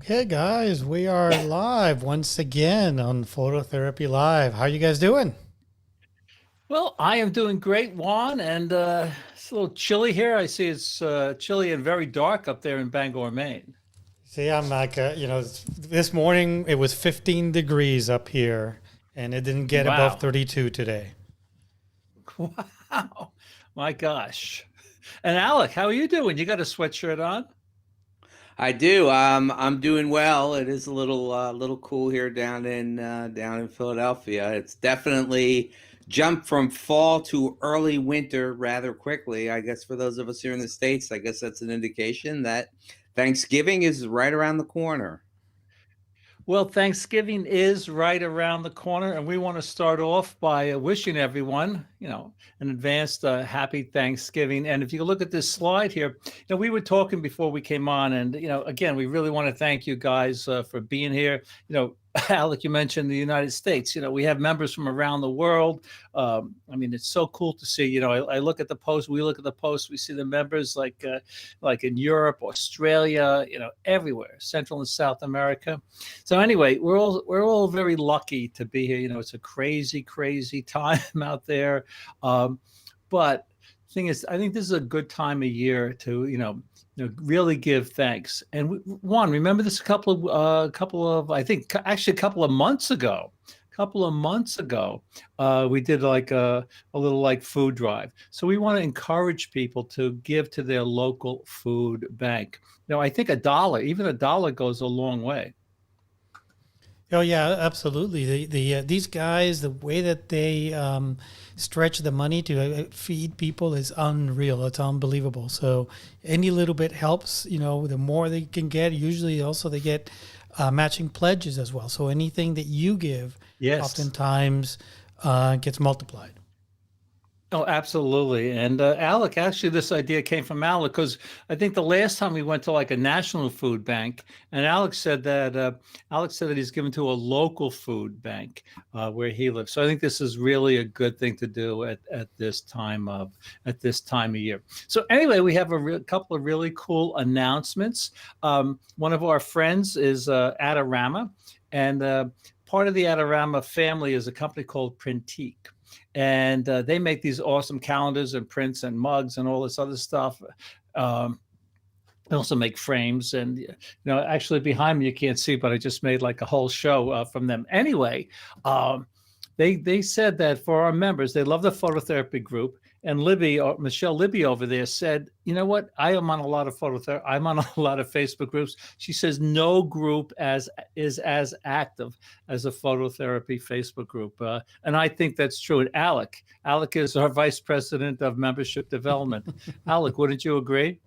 Hey guys, we are live once again on Phototherapy Live. How you guys doing? Well, I am doing great, Juan, and it's a little chilly here. I see it's chilly and very dark up there in Bangor, Maine. See, I'm like, this morning it was 15 degrees up here, and it didn't get above Wow. 32 today. Wow. My gosh. And Alec, how are you doing? You got a sweatshirt on? I do. I'm doing well. It is a little cool here down in Philadelphia. It's definitely jumped from fall to early winter rather quickly. I guess for those of us here in the States, I guess that's an indication that Thanksgiving is right around the corner. Well, Thanksgiving is right around the corner, and we want to start off by wishing everyone, an advanced happy Thanksgiving. And if you look at this slide here, we were talking before we came on, and again, we really want to thank you guys for being here. Alec, you mentioned the United States. We have members from around the world. I mean, it's so cool to see. I look at the post. We look at the post. We see the members like in Europe, Australia, everywhere, Central and South America. So anyway, we're all very lucky to be here. It's a crazy, crazy time out there. But the thing is, I think this is a good time of year to, really give thanks. And Juan, remember this a couple of, I think actually a couple of months ago. We did like a little like food drive. So we want to encourage people to give to their local food bank. I think even a dollar goes a long way. Oh yeah, absolutely. These guys, the way that they stretch the money to feed people is unreal. It's unbelievable. So any little bit helps. The more they can get. Usually, also they get matching pledges as well. So anything that you give, Yes. oftentimes gets multiplied. Oh, absolutely. And Alec, actually, this idea came from Alec because I think the last time we went to like a national food bank, and Alex said that he's given to a local food bank where he lives. So I think this is really a good thing to do at this time of year. So anyway, we have a couple of really cool announcements. One of our friends is Adorama, and part of the Adorama family is a company called Printique. And they make these awesome calendars and prints and mugs and all this other stuff. They also make frames, and actually behind me you can't see, but I just made like a whole show from them. Anyway, they said that for our members, they love the phototherapy group. And Michelle Libby over there said, you know what? I am on a lot of phototherapy. I'm on a lot of Facebook groups. She says no group is as active as a phototherapy Facebook group. And I think that's true. And Alec is our vice president of membership development. Alec, wouldn't you agree?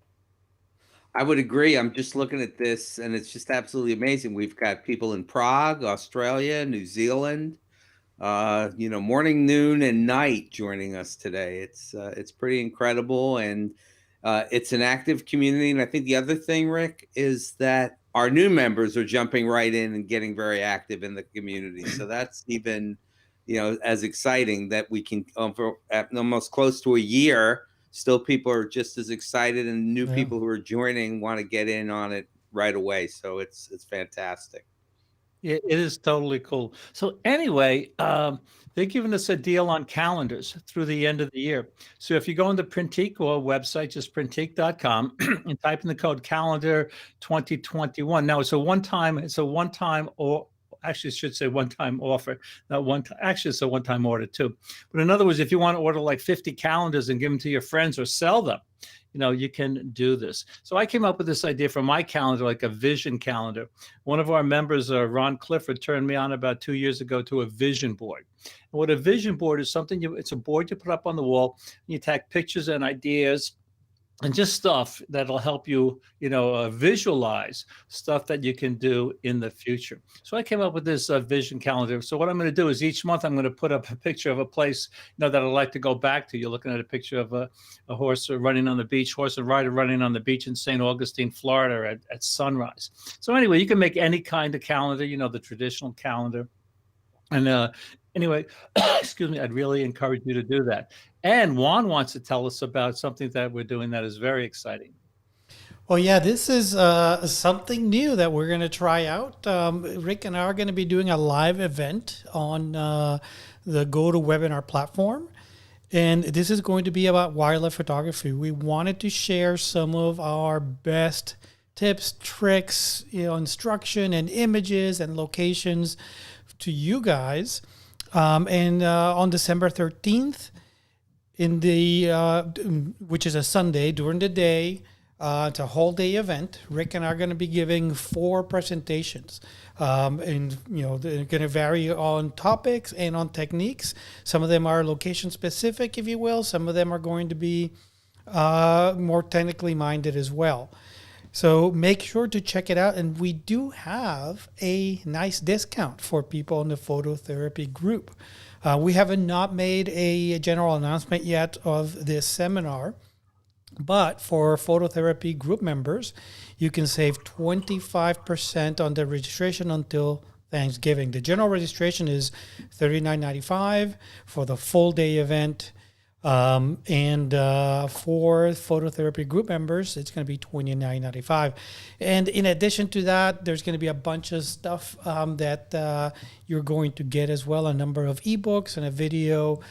I would agree. I'm just looking at this, and it's just absolutely amazing. We've got people in Prague, Australia, New Zealand. Morning, noon, and night joining us today. It's pretty incredible, and it's an active community. And I think the other thing, Rick, is that our new members are jumping right in and getting very active in the community. So that's even, as exciting that we can, for almost close to a year, still people are just as excited, and new people who are joining want to get in on it right away. So it's fantastic. It is totally cool. So anyway, they're giving us a deal on calendars through the end of the year. So if you go on the Printique or website, just printique.com, and type in the code calendar 2021. Now it's a one-time or actually it should say one-time offer, not one. Actually, it's a one-time order too. But in other words, if you want to order like 50 calendars and give them to your friends or sell them, you can do this. So I came up with this idea for my calendar, like a vision calendar. One of our members, Ron Clifford, turned me on about 2 years ago to a vision board. And what a vision board is, it's a board you put up on the wall. You tag pictures and ideas and just stuff that'll help you, visualize stuff that you can do in the future. So I came up with this vision calendar. So what I'm going to do is each month I'm going to put up a picture of a place, that I'd like to go back to. You're looking at a picture of a horse running on the beach, horse and rider running on the beach in St. Augustine, Florida at sunrise. So anyway, you can make any kind of calendar, the traditional calendar. And anyway, excuse me, I'd really encourage you to do that. And Juan wants to tell us about something that we're doing that is very exciting. Well, yeah, this is something new that we're going to try out. Rick and I are going to be doing a live event on the GoToWebinar platform. And this is going to be about wildlife photography. We wanted to share some of our best tips, tricks, instruction and images and locations to you guys. And on December 13th, in the which is a Sunday during the day. It's a whole day event. Rick and I are going to be giving 4 presentations, and they're going to vary on topics and on techniques. Some of them are location specific, if you will. Some of them are going to be more technically minded as well. So make sure to check it out. And we do have a nice discount for people in the phototherapy group. We haven't not made a general announcement yet of this seminar. But for phototherapy group members, you can save 25% on the registration until Thanksgiving. The general registration is $39.95 for the full day event. And for phototherapy group members, it's going to be $29.95. And in addition to that, there's going to be a bunch of stuff that you're going to get as well, a number of ebooks and a video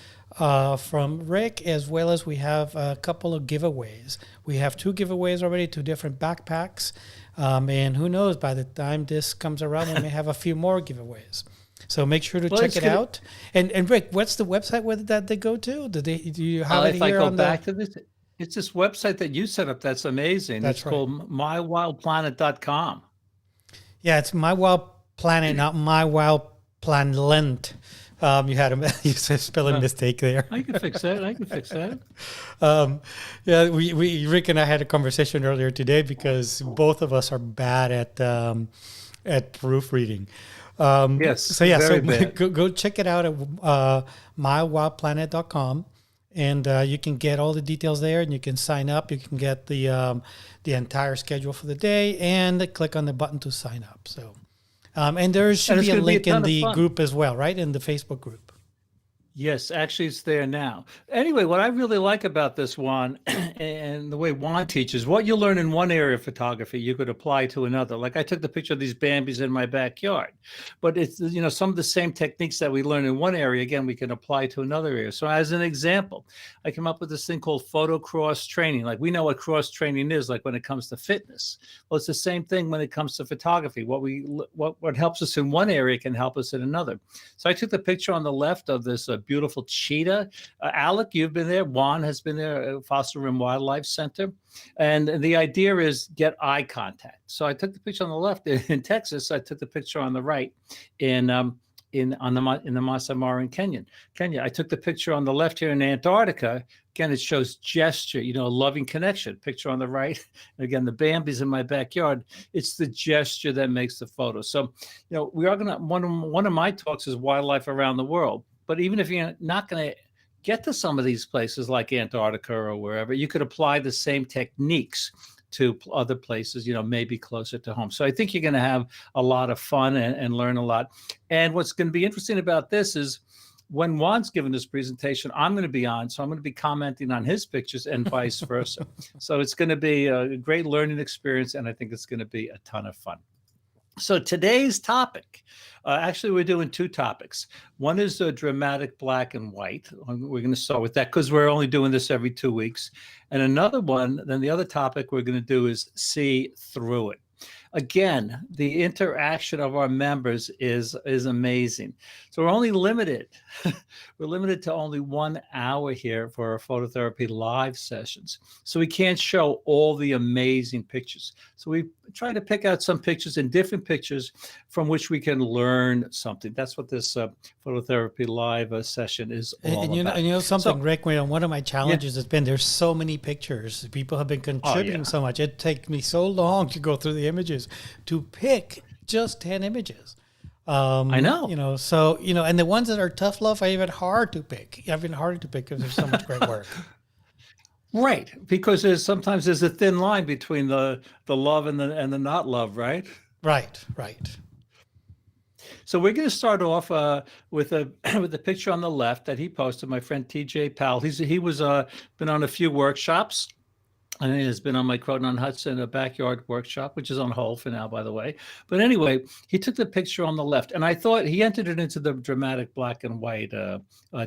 from Rick, as well as we have a couple of giveaways. We have 2 giveaways already, 2 different backpacks. And who knows, by the time this comes around, we may have a few more giveaways. So make sure to check it out. And Rick, what's the website that they go to? Do you have it If here I go on back to this, it's this website that you set up. That's amazing. It's called mywildplanet.com. Yeah, it's My Wild Planet, not My Wild Planet. You had a spelling mistake there. I can fix that. Yeah, we Rick and I had a conversation earlier today because both of us are bad at proofreading. Yes. So yeah, bad. Go check it out at mywildplanet.com, and you can get all the details there, and you can sign up. You can get the entire schedule for the day, and click on the button to sign up. So. And there should be a link in the group as well, right? In the Facebook group. Yes, actually, it's there now. Anyway, what I really like about this, Juan, and the way Juan teaches, what you learn in one area of photography, you could apply to another. Like I took the picture of these Bambis in my backyard, but it's, some of the same techniques that we learn in one area, again, we can apply to another area. So as an example, I came up with this thing called Photocross Training. Like we know what cross training is, like when it comes to fitness. Well, it's the same thing when it comes to photography. What helps us in one area can help us in another. So I took the picture on the left of this beautiful cheetah. Alec, you've been there. Juan has been there at Foster Rim Wildlife Center. And the idea is get eye contact. So I took the picture on the left in Texas. I took the picture on the right in the Masai Mara in Kenya. I took the picture on the left here in Antarctica. Again, it shows gesture, a loving connection. Picture on the right. Again, the Bambis in my backyard. It's the gesture that makes the photo. So, we are going to, one of my talks is wildlife around the world. But even if you're not going to get to some of these places like Antarctica or wherever, you could apply the same techniques to other places, maybe closer to home. So I think you're going to have a lot of fun and learn a lot. And what's going to be interesting about this is when Juan's giving this presentation, I'm going to be on. So I'm going to be commenting on his pictures and vice versa. So it's going to be a great learning experience. And I think it's going to be a ton of fun. So today's topic, actually, we're doing 2 topics. One is dramatic black and white. We're going to start with that because we're only doing this every 2 weeks. And another one, then the other topic we're going to do is see through it. Again, the interaction of our members is amazing. So we're only limited. We're limited to only 1 hour here for our phototherapy live sessions. So we can't show all the amazing pictures. So we try to pick out some pictures and different pictures from which we can learn something. That's what this phototherapy live session is all about. And something, Rick, one of my challenges has been there's so many pictures. People have been contributing so much. It takes me so long to go through the images to pick just 10 images. I know. So, and the ones that are tough love are even hard to pick. Even harder to pick because there's so much great work. Right, because sometimes there's a thin line between the love and the not love, right? Right. So we're going to start off with a picture on the left that he posted. My friend TJ Powell. He was been on a few workshops, And it has been on my Croton on Hudson backyard workshop, which is on hold for now, by the way. But anyway, he took the picture on the left, and I thought he entered it into the dramatic black and white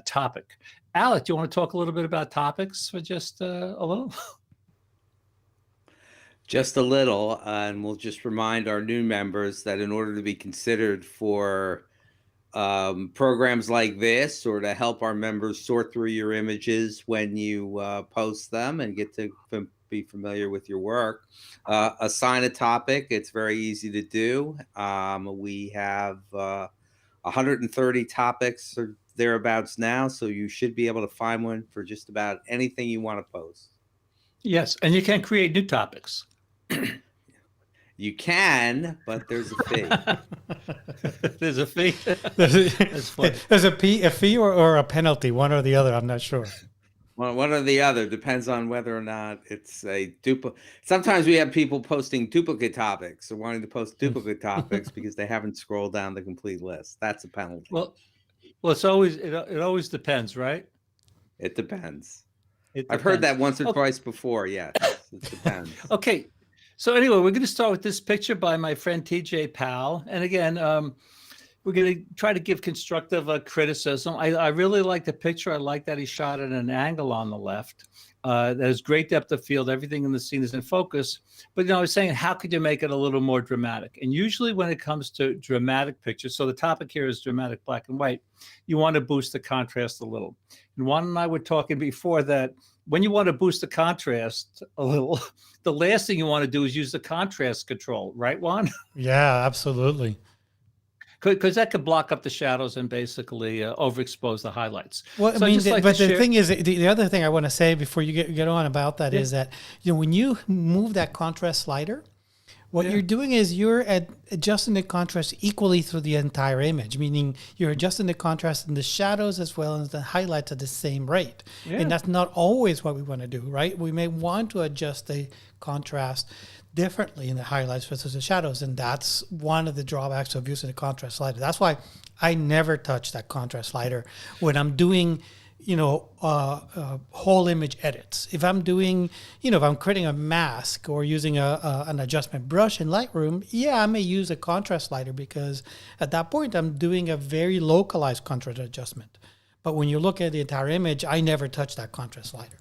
topic. Alec, do you want to talk a little bit about topics for just a little? Just a little, and we'll just remind our new members that in order to be considered for programs like this, or to help our members sort through your images when you post them and get to be familiar with your work, assign a topic. It's very easy to do. We have 130 topics or thereabouts now, so you should be able to find one for just about anything you want to post. Yes, and you can create new topics. You can, but there's a fee. There's a fee. There's a fee or a penalty, one or the other. I'm not sure. Well, one or the other depends on whether or not it's a duplicate. Sometimes we have people posting duplicate topics or wanting to post duplicate topics because they haven't scrolled down the complete list. That's a penalty. Well, it always depends, right? It depends. I've heard that once or twice before. Yes, it depends. Okay. So anyway, we're going to start with this picture by my friend TJ Powell. And again, we're going to try to give constructive criticism. I really like the picture. I like that he shot at an angle on the left. There's great depth of field. Everything in the scene is in focus. But, I was saying, how could you make it a little more dramatic? And usually when it comes to dramatic pictures, so the topic here is dramatic black and white, you want to boost the contrast a little. And Juan and I were talking before that when you want to boost the contrast a little, the last thing you want to do is use the contrast control, right, Juan? Yeah, absolutely. Because that could block up the shadows and basically overexpose the highlights. Well, so I mean, but the thing is, the other thing I want to say before you get on about that is that when you move that contrast slider, what you're doing is you're adjusting the contrast equally through the entire image, meaning you're adjusting the contrast in the shadows as well as the highlights at the same rate. Yeah. And that's not always what we want to do, right? We may want to adjust the contrast differently in the highlights versus the shadows. And that's one of the drawbacks of using the contrast slider. That's why I never touch that contrast slider when I'm doing whole image edits. If I'm doing, if I'm creating a mask or using an adjustment brush in Lightroom, I may use a contrast slider because at that point I'm doing a very localized contrast adjustment. But when you look at the entire image, I never touch that contrast slider.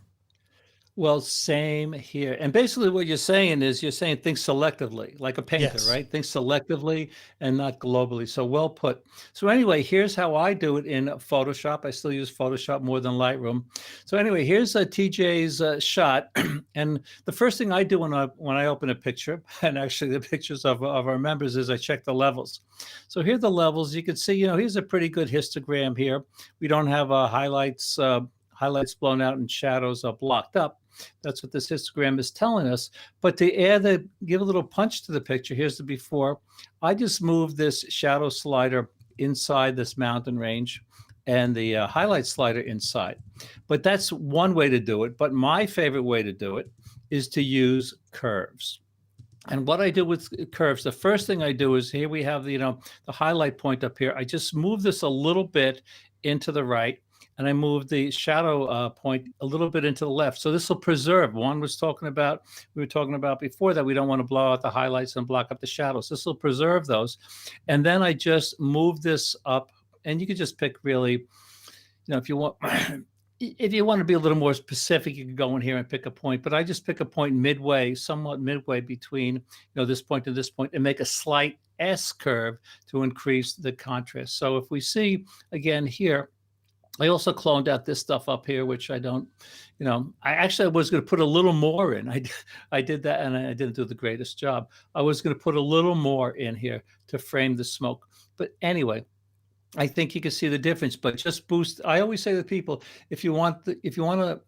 Well, same here. And basically what you're saying is you're saying think selectively, like a painter, right? Think selectively and not globally. So well put. So anyway, here's how I do it in Photoshop. I still use Photoshop more than Lightroom. So anyway, here's TJ's shot. And the first thing I do when I open a picture, and actually the pictures of our members, is I check the levels. So here are the levels. You can see, here's a pretty good histogram here. We don't have highlights blown out and shadows are blocked up. That's what this histogram is telling us. But to give a little punch to the picture, here's the before. I just moved this shadow slider inside this mountain range and the highlight slider inside. But that's one way to do it. But my favorite way to do it is to use curves. And what I do with curves, the first thing I do is here we have the highlight point up here. I just move this a little bit into the right. And I moved the shadow point a little bit into the left. So this will preserve. We were talking about before that we don't want to blow out the highlights and block up the shadows. This will preserve those. And then I just move this up, and you can just pick really, if you want to be a little more specific, you can go in here and pick a point. But I just pick a point somewhat midway between, this point and this point, and make a slight S curve to increase the contrast. So if we see again here, I also cloned out this stuff up here, which I don't, I was going to put a little more in. I did that, and I didn't do the greatest job. I was going to put a little more in here to frame the smoke. But anyway, I think you can see the difference. But just boost. I always say to people, if you want to,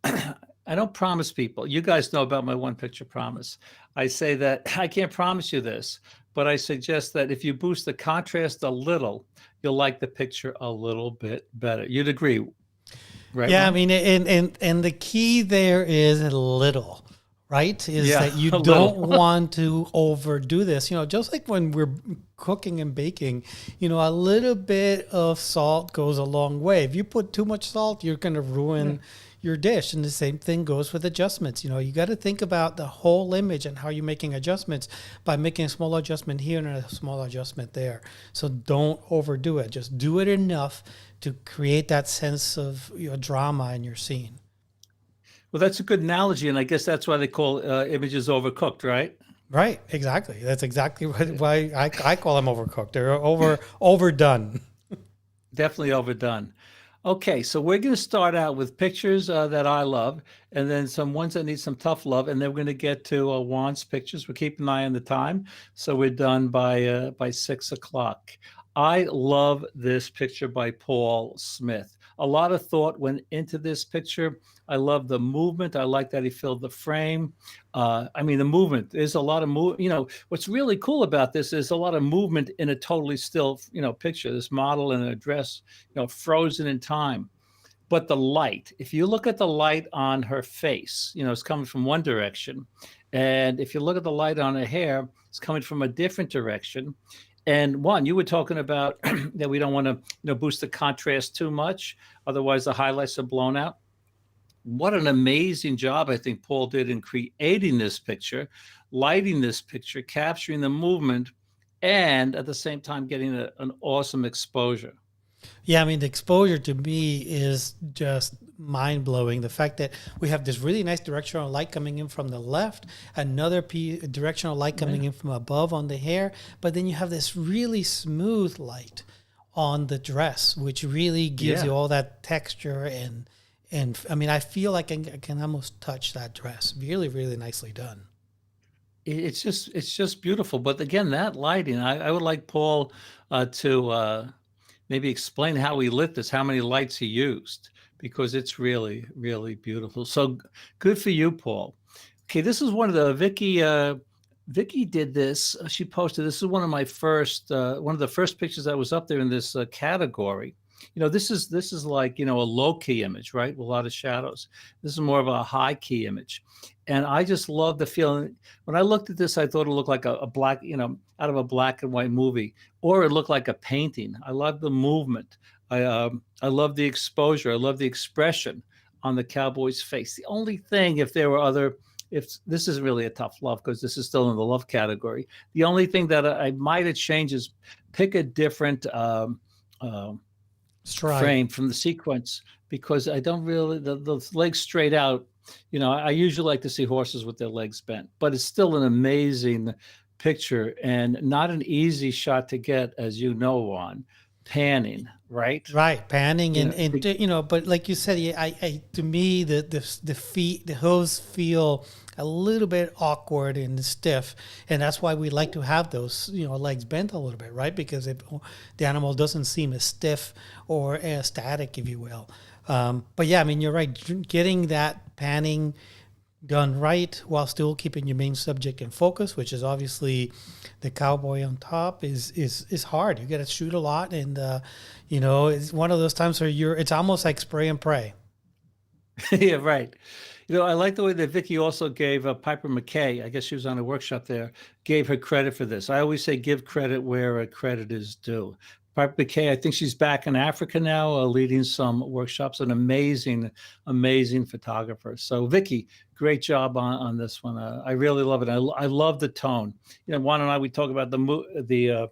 I don't promise people. You guys know about my one picture promise. I say that I can't promise you this, but I suggest that if you boost the contrast a little, you'll like the picture a little bit better. You'd agree, right? Yeah, Mom? I mean, and the key there is a little, right? Is that you don't want to overdo this. Just like when we're cooking and baking, a little bit of salt goes a long way. If you put too much salt, you're going to ruin your dish. And the same thing goes with adjustments. You got to think about the whole image and how you're making adjustments by making a small adjustment here and a small adjustment there. So don't overdo it. Just do it enough to create that sense of drama in your scene. Well, that's a good analogy, and I guess that's why they call images overcooked, right? Right, exactly. That's exactly why I call them overcooked. They're overdone. Definitely overdone. Okay, so we're going to start out with pictures that I love, and then some ones that need some tough love, and then we're going to get to Juan's pictures. We're keeping an eye on the time, so we're done by 6 o'clock. I love this picture by Paul Smith. A lot of thought went into this picture. I love the movement. I like that he filled the frame. I mean, the movement, there's a lot of what's really cool about this is a lot of movement in a totally still, picture. This model in a dress, frozen in time. But the light, if you look at the light on her face, it's coming from one direction. And if you look at the light on her hair, it's coming from a different direction. And Juan, you were talking about that we don't want to, boost the contrast too much. Otherwise, the highlights are blown out. What an amazing job I think Paul did in creating this picture, lighting this picture, capturing the movement, and at the same time getting an awesome exposure. Yeah, I mean, the exposure to me is just mind-blowing. The fact that we have this really nice directional light coming in from the left, another directional light coming in from above on the hair, but then you have this really smooth light on the dress, which really gives you all that texture and I mean, I feel like I can almost touch that dress. Really, really nicely done. It's just beautiful. But again, that lighting, I would like Paul to maybe explain how he lit this, how many lights he used, because it's really, really beautiful. So good for you, Paul. Okay, this is one of the Vicky did this. She posted, this is one of the first pictures that was up there in this category. This is like, a low key image, right? With a lot of shadows. This is more of a high key image. And I just love the feeling. When I looked at this, I thought it looked like a black, out of a black and white movie, or it looked like a painting. I love the movement. I love the exposure. I love the expression on the cowboy's face. The only thing, if this isn't really a tough love, because this is still in the love category. The only thing that I might have changed is pick a different frame from the sequence, because I don't really, the legs straight out, I usually like to see horses with their legs bent, but it's still an amazing picture and not an easy shot to get, as on panning, right? Right, panning but like you said, I to me the feet, the hooves feel a little bit awkward and stiff, and that's why we like to have those legs bent a little bit, right? Because the animal doesn't seem as stiff or as static, if you will. But yeah, I mean, you're right. Getting that panning done right while still keeping your main subject in focus, which is obviously the cowboy on top, is hard. You got to shoot a lot, and it's one of those times where it's almost like spray and pray. Yeah, right. I like the way that Vicky also gave Piper McKay, I guess she was on a workshop there, gave her credit for this. I always say give credit where credit is due. Piper McKay, I think she's back in Africa now, leading some workshops, an amazing, amazing photographer. So Vicky, great job on this one. I really love it. I love the tone. Juan and I, we talk about the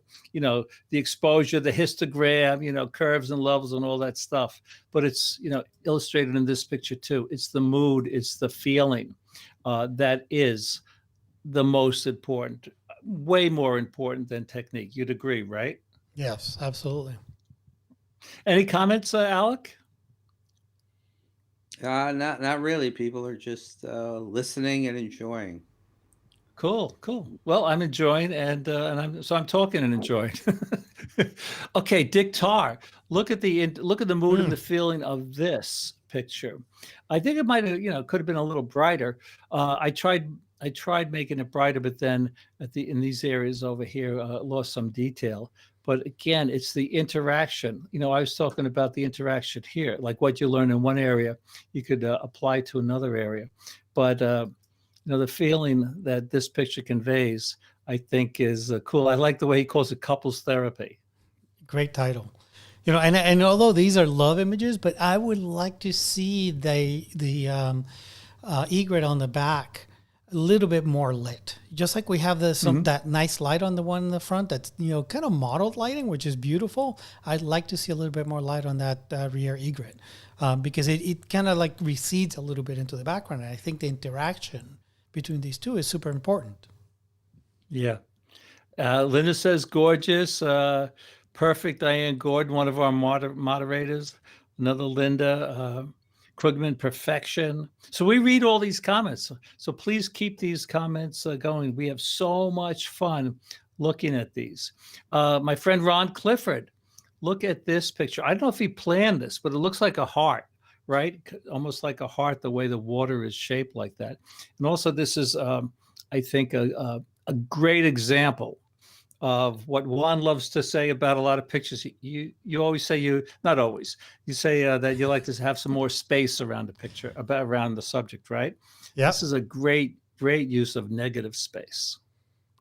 exposure, the histogram, curves and levels and all that stuff. But it's, illustrated in this picture too. It's the mood, it's the feeling that is the most important, way more important than technique. You'd agree, right? Yes, absolutely. Any comments, Alec? Not really. People are just listening and enjoying. Cool. Well, I'm enjoying, and I'm talking and enjoying. Okay, Dick Tarr. Look at the mood and the feeling of this picture. I think it might have, could have been a little brighter. I tried making it brighter, but then in these areas over here, lost some detail. But again, it's the interaction. I was talking about the interaction here, like what you learn in one area, you could apply to another area. But the feeling that this picture conveys, I think, is cool. I like the way he calls it couples therapy. Great title. And although these are love images, but I would like to see the egret on the back a little bit more lit, just like we have that nice light on the one in the front. That's kind of modeled lighting, which is beautiful. I'd like to see a little bit more light on that rear egret because it kind of like recedes a little bit into the background, and I think the interaction between these two is super important. Yeah. Linda says gorgeous. Perfect. Diane Gordon, one of our moderators. Another Linda. Krugman, perfection. So we read all these comments. So please keep these comments going. We have so much fun looking at these. My friend Ron Clifford, look at this picture. I don't know if he planned this, but it looks like a heart, right? Almost like a heart, the way the water is shaped like that. And also this is, I think, a great example of what Juan loves to say about a lot of pictures. You always say not always. You say that you like to have some more space around the picture, around the subject, right? Yeah. This is a great use of negative space.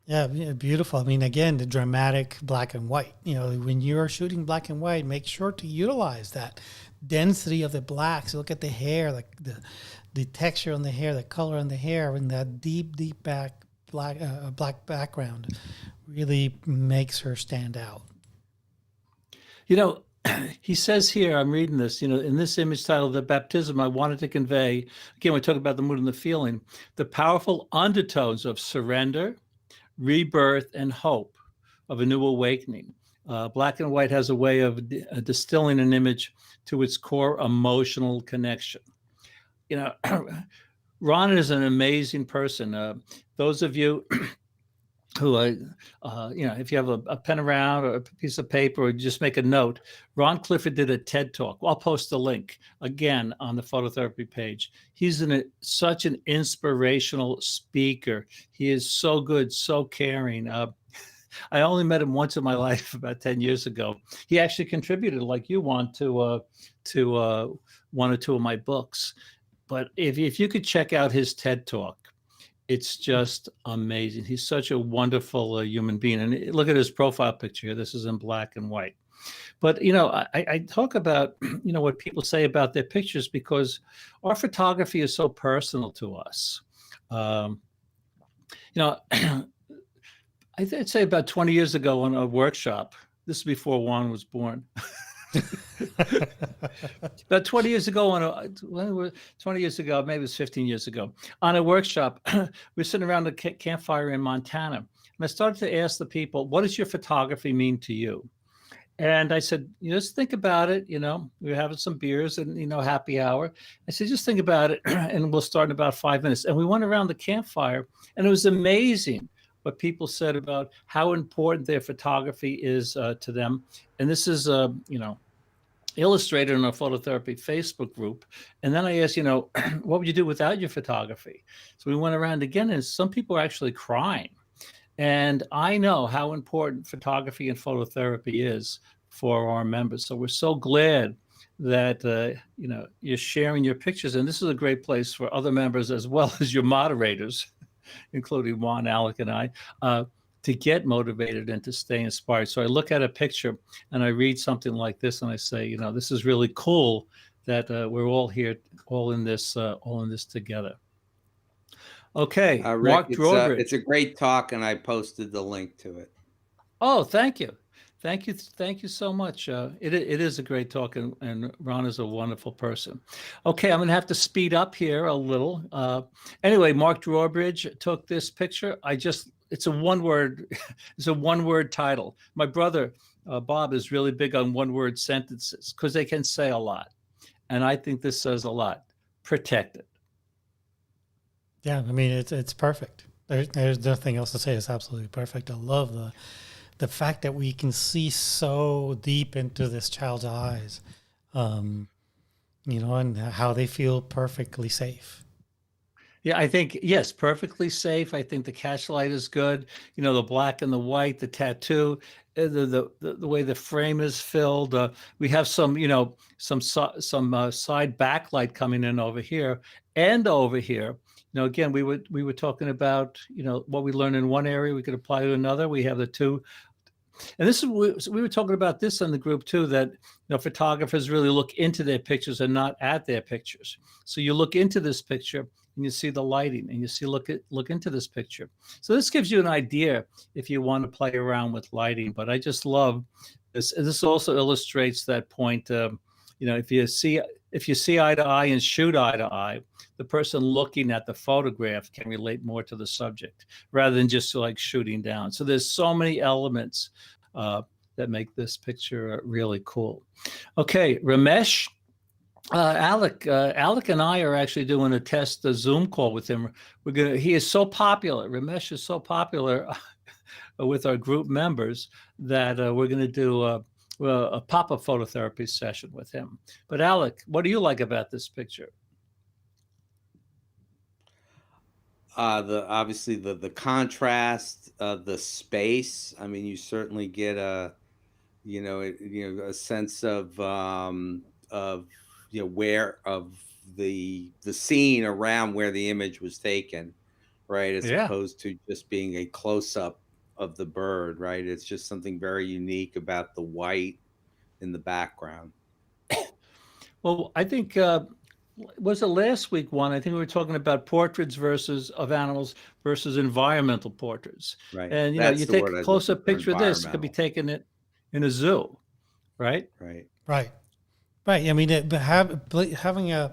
Yeah, beautiful. I mean, again, the dramatic black and white. When you're shooting black and white, make sure to utilize that density of the blacks. Look at the hair, like the texture on the hair, the color on the hair, and that deep black background really makes her stand out. He says here, I'm reading this, in this image titled The Baptism, I wanted to convey, again, we talk about the mood and the feeling, the powerful undertones of surrender, rebirth, and hope of a new awakening. Black and white has a way of distilling an image to its core emotional connection. Ron is an amazing person. Those of you who, if you have a pen around or a piece of paper or just make a note, Ron Clifford did a TED Talk. I'll post a link again on the phototherapy page. He's such an inspirational speaker. He is so good, so caring. I only met him once in my life about 10 years ago. He actually contributed, like you want, to one or two of my books. But if you could check out his TED Talk, it's just amazing. He's such a wonderful human being. And look at his profile picture here. This is in black and white. But, I talk about, what people say about their pictures because our photography is so personal to us. I'd say about 20 years ago on a workshop, this is before Juan was born. About 20 years ago, 20 years ago, maybe it was 15 years ago, on a workshop, we were sitting around a campfire in Montana. And I started to ask the people, what does your photography mean to you? And I said, just think about it. We were having some beers and, happy hour. I said, just think about it. And we'll start in about 5 minutes. And we went around the campfire and it was amazing what people said about how important their photography is to them. And this is, illustrated in our phototherapy Facebook group. And then I asked, what would you do without your photography? So we went around again and some people are actually crying. And I know how important photography and phototherapy is for our members. So we're so glad that, you're sharing your pictures. And this is a great place for other members as well as your moderators, including Juan, Alec, and I, to get motivated and to stay inspired. So I look at a picture and I read something like this and I say, this is really cool that we're all here, all in this together. Okay, Rick, Mark Drawbridge. It's a great talk, and I posted the link to it. Oh, thank you so much. It is a great talk, and Ron is a wonderful person. Okay, I'm going to have to speed up here a little. Anyway, Mark Drawbridge took this picture. It's a one-word title. My brother, Bob, is really big on one-word sentences because they can say a lot. And I think this says a lot. Protect it. Yeah, I mean, it's perfect. There's nothing else to say. It's absolutely perfect. I love the fact that we can see so deep into this child's eyes, and how they feel perfectly safe. Yeah, I think, yes, perfectly safe. I think the catchlight is good. The black and the white, the tattoo, the way the frame is filled. We have some side backlight coming in over here and over here. Again, we were talking about, what we learn in one area, we could apply to another. We have the two And this is we were talking about this in the group too, that photographers really look into their pictures and not at their pictures. So you look into this picture and you see the lighting, and you see look into this picture. So this gives you an idea if you want to play around with lighting. But I just love this. This also illustrates that point. If you see eye to eye and shoot eye to eye, the person looking at the photograph can relate more to the subject rather than just like shooting down. So there's so many elements that make this picture really cool. Okay, Ramesh, Alec and I are actually doing a test, a Zoom call with him. He is so popular. Ramesh is so popular with our group members that we're going to do a pop-up phototherapy session with him. But Alec, what do you like about this picture? Obviously the contrast, the space. I mean, you certainly get a sense of where of the scene around where the image was taken, right? As opposed to just being a close-up of the bird, right? It's just something very unique about the white in the background. Well, I think was it last week, Juan? I think we were talking about portraits of animals versus environmental portraits. Right. And you take a close-up picture of this, it could be taken in a zoo, right? Right. I mean, having a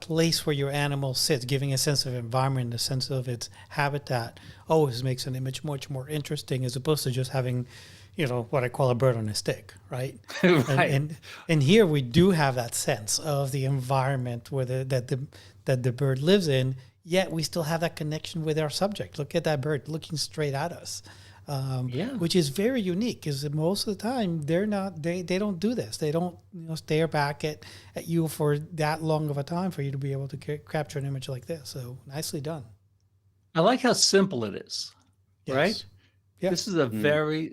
place where your animal sits, giving a sense of environment, a sense of its habitat, always makes an image much more interesting, as opposed to just having, what I call a bird on a stick, right? Right. And here we do have that sense of the environment that the bird lives in. Yet we still have that connection with our subject. Look at that bird looking straight at us. Which is very unique, because most of the time they don't do this. They don't stare back at you for that long of a time for you to be able to capture an image like this. So nicely done. I like how simple it is, right? Yeah. This is a very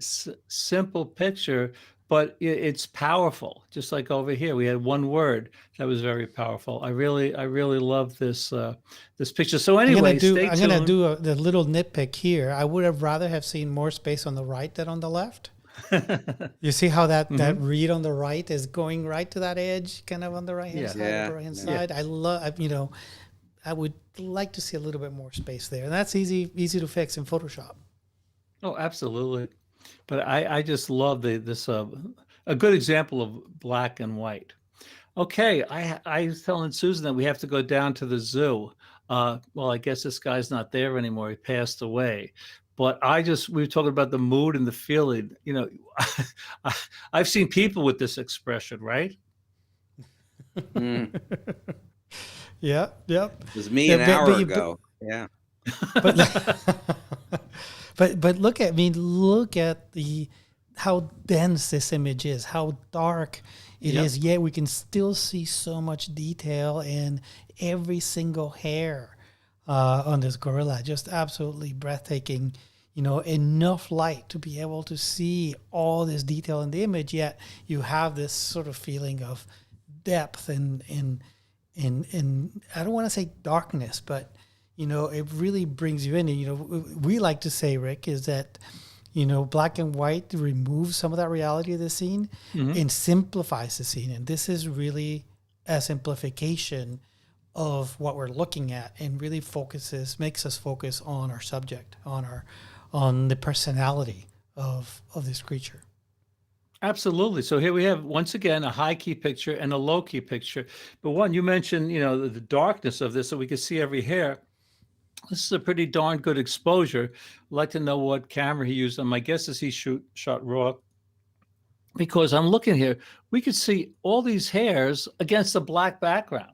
simple picture, but it's powerful. Just like over here, we had one word that was very powerful. I really love this this picture. So anyway, I'm going to do the little nitpick here. I would have rather have seen more space on the right than on the left. You see how that reed on the right is going right to that edge, kind of on the right hand side. I love, I would like to see a little bit more space there, and that's easy to fix in Photoshop. Oh, absolutely. But I just love this a good example of black and white. Okay, I was telling Susan that we have to go down to the zoo. Well, I guess this guy's not there anymore. He passed away. But we were talking about the mood and the feeling. I've seen people with this expression, right? Yeah. It was me an hour ago. Yeah. But look at how dense this image is, how dark it is. Yet we can still see so much detail in every single hair on this gorilla. Just absolutely breathtaking. Enough light to be able to see all this detail in the image. Yet you have this sort of feeling of depth and I don't want to say darkness, but it really brings you in. And, we like to say, Rick, is that, black and white removes some of that reality of the scene and simplifies the scene. And this is really a simplification of what we're looking at, and really makes us focus on our subject, on the personality of this creature. Absolutely. So here we have, once again, a high key picture and a low key picture. But Juan, you mentioned, the darkness of this, so we can see every hair. This is a pretty darn good exposure. I'd like to know what camera he used. And my guess is he shot raw, because I'm looking here. We could see all these hairs against a black background.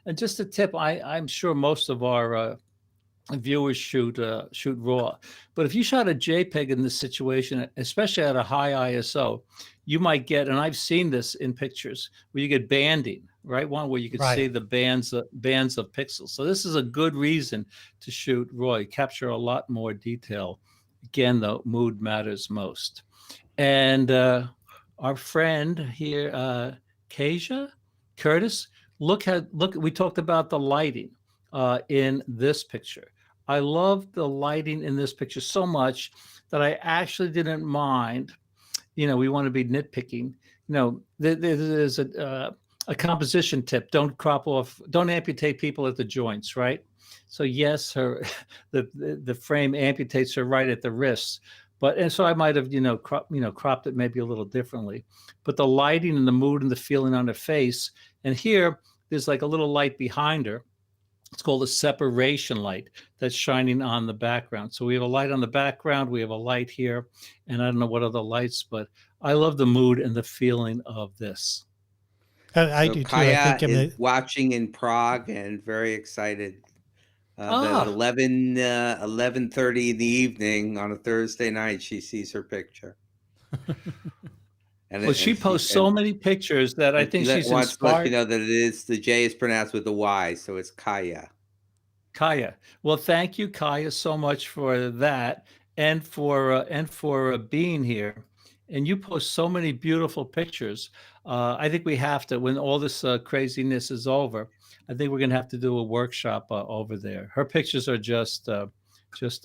And just a tip, I'm sure most of our viewers shoot raw. But if you shot a JPEG in this situation, especially at a high ISO, you might get, and I've seen this in pictures, where you get banding, right? One where you can see the bands of pixels. So this is a good reason to shoot raw. You capture a lot more detail. Again, though, mood matters most. And our friend here, Curtis, look, we talked about the lighting in this picture. I love the lighting in this picture so much that I actually didn't mind we want to be nitpicking. There's a composition tip. Don't amputate people at the joints, right? So yes, the frame amputates her right at the wrists, and so I might have cropped it maybe a little differently, but the lighting and the mood and the feeling on her face, and here there's like a little light behind her. It's called a separation light that's shining on the background. So we have a light on the background, we have a light here, and I don't know what other lights, but I love the mood and the feeling of this. I do too. Kaya is watching in Prague and very excited. At 11:30 in the evening on a Thursday night, she sees her picture. She posts so many pictures that I think she's inspired. You know that the J is pronounced with a Y, so it's Kaya. Kaya. Well, thank you, Kaya, so much for that, and for being here. And you post so many beautiful pictures. I think we have to, when all this craziness is over, I think we're going to have to do a workshop over there. Her pictures are just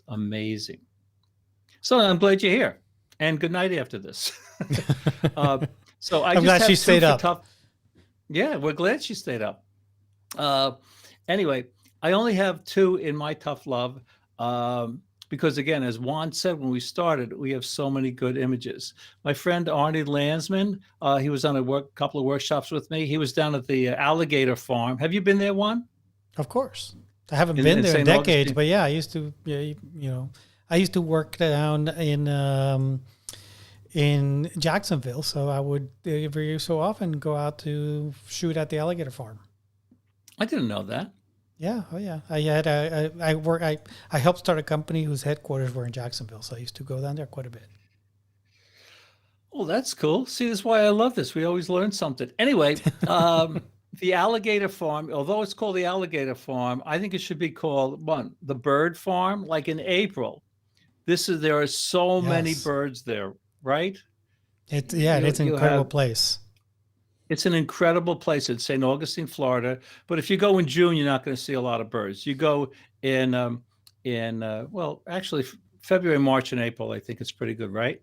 amazing. So I'm glad you're here. And good night after this. So I'm glad she stayed up. Yeah, we're glad she stayed up. Anyway, I only have 2 in my tough love because, again, as Juan said when we started, we have so many good images. My friend Arnie Landsman, he was on a couple of workshops with me. He was down at the Alligator Farm. Have you been there, Juan? Of course. I haven't been there in decades, but yeah, I used to. I used to work down in Jacksonville, so I would every so often go out to shoot at the Alligator Farm. I didn't know that. Yeah, oh yeah. I helped start a company whose headquarters were in Jacksonville, so I used to go down there quite a bit. Oh, that's cool. See, that's why I love this. We always learn something. Anyway, the Alligator Farm, although it's called the Alligator Farm, I think it should be called the Bird Farm, like in April. There are so many birds there, right? It's an incredible place. It's an incredible place in St. Augustine, Florida. But if you go in June, you're not going to see a lot of birds. You go in actually February, March, and April. I think it's pretty good, right?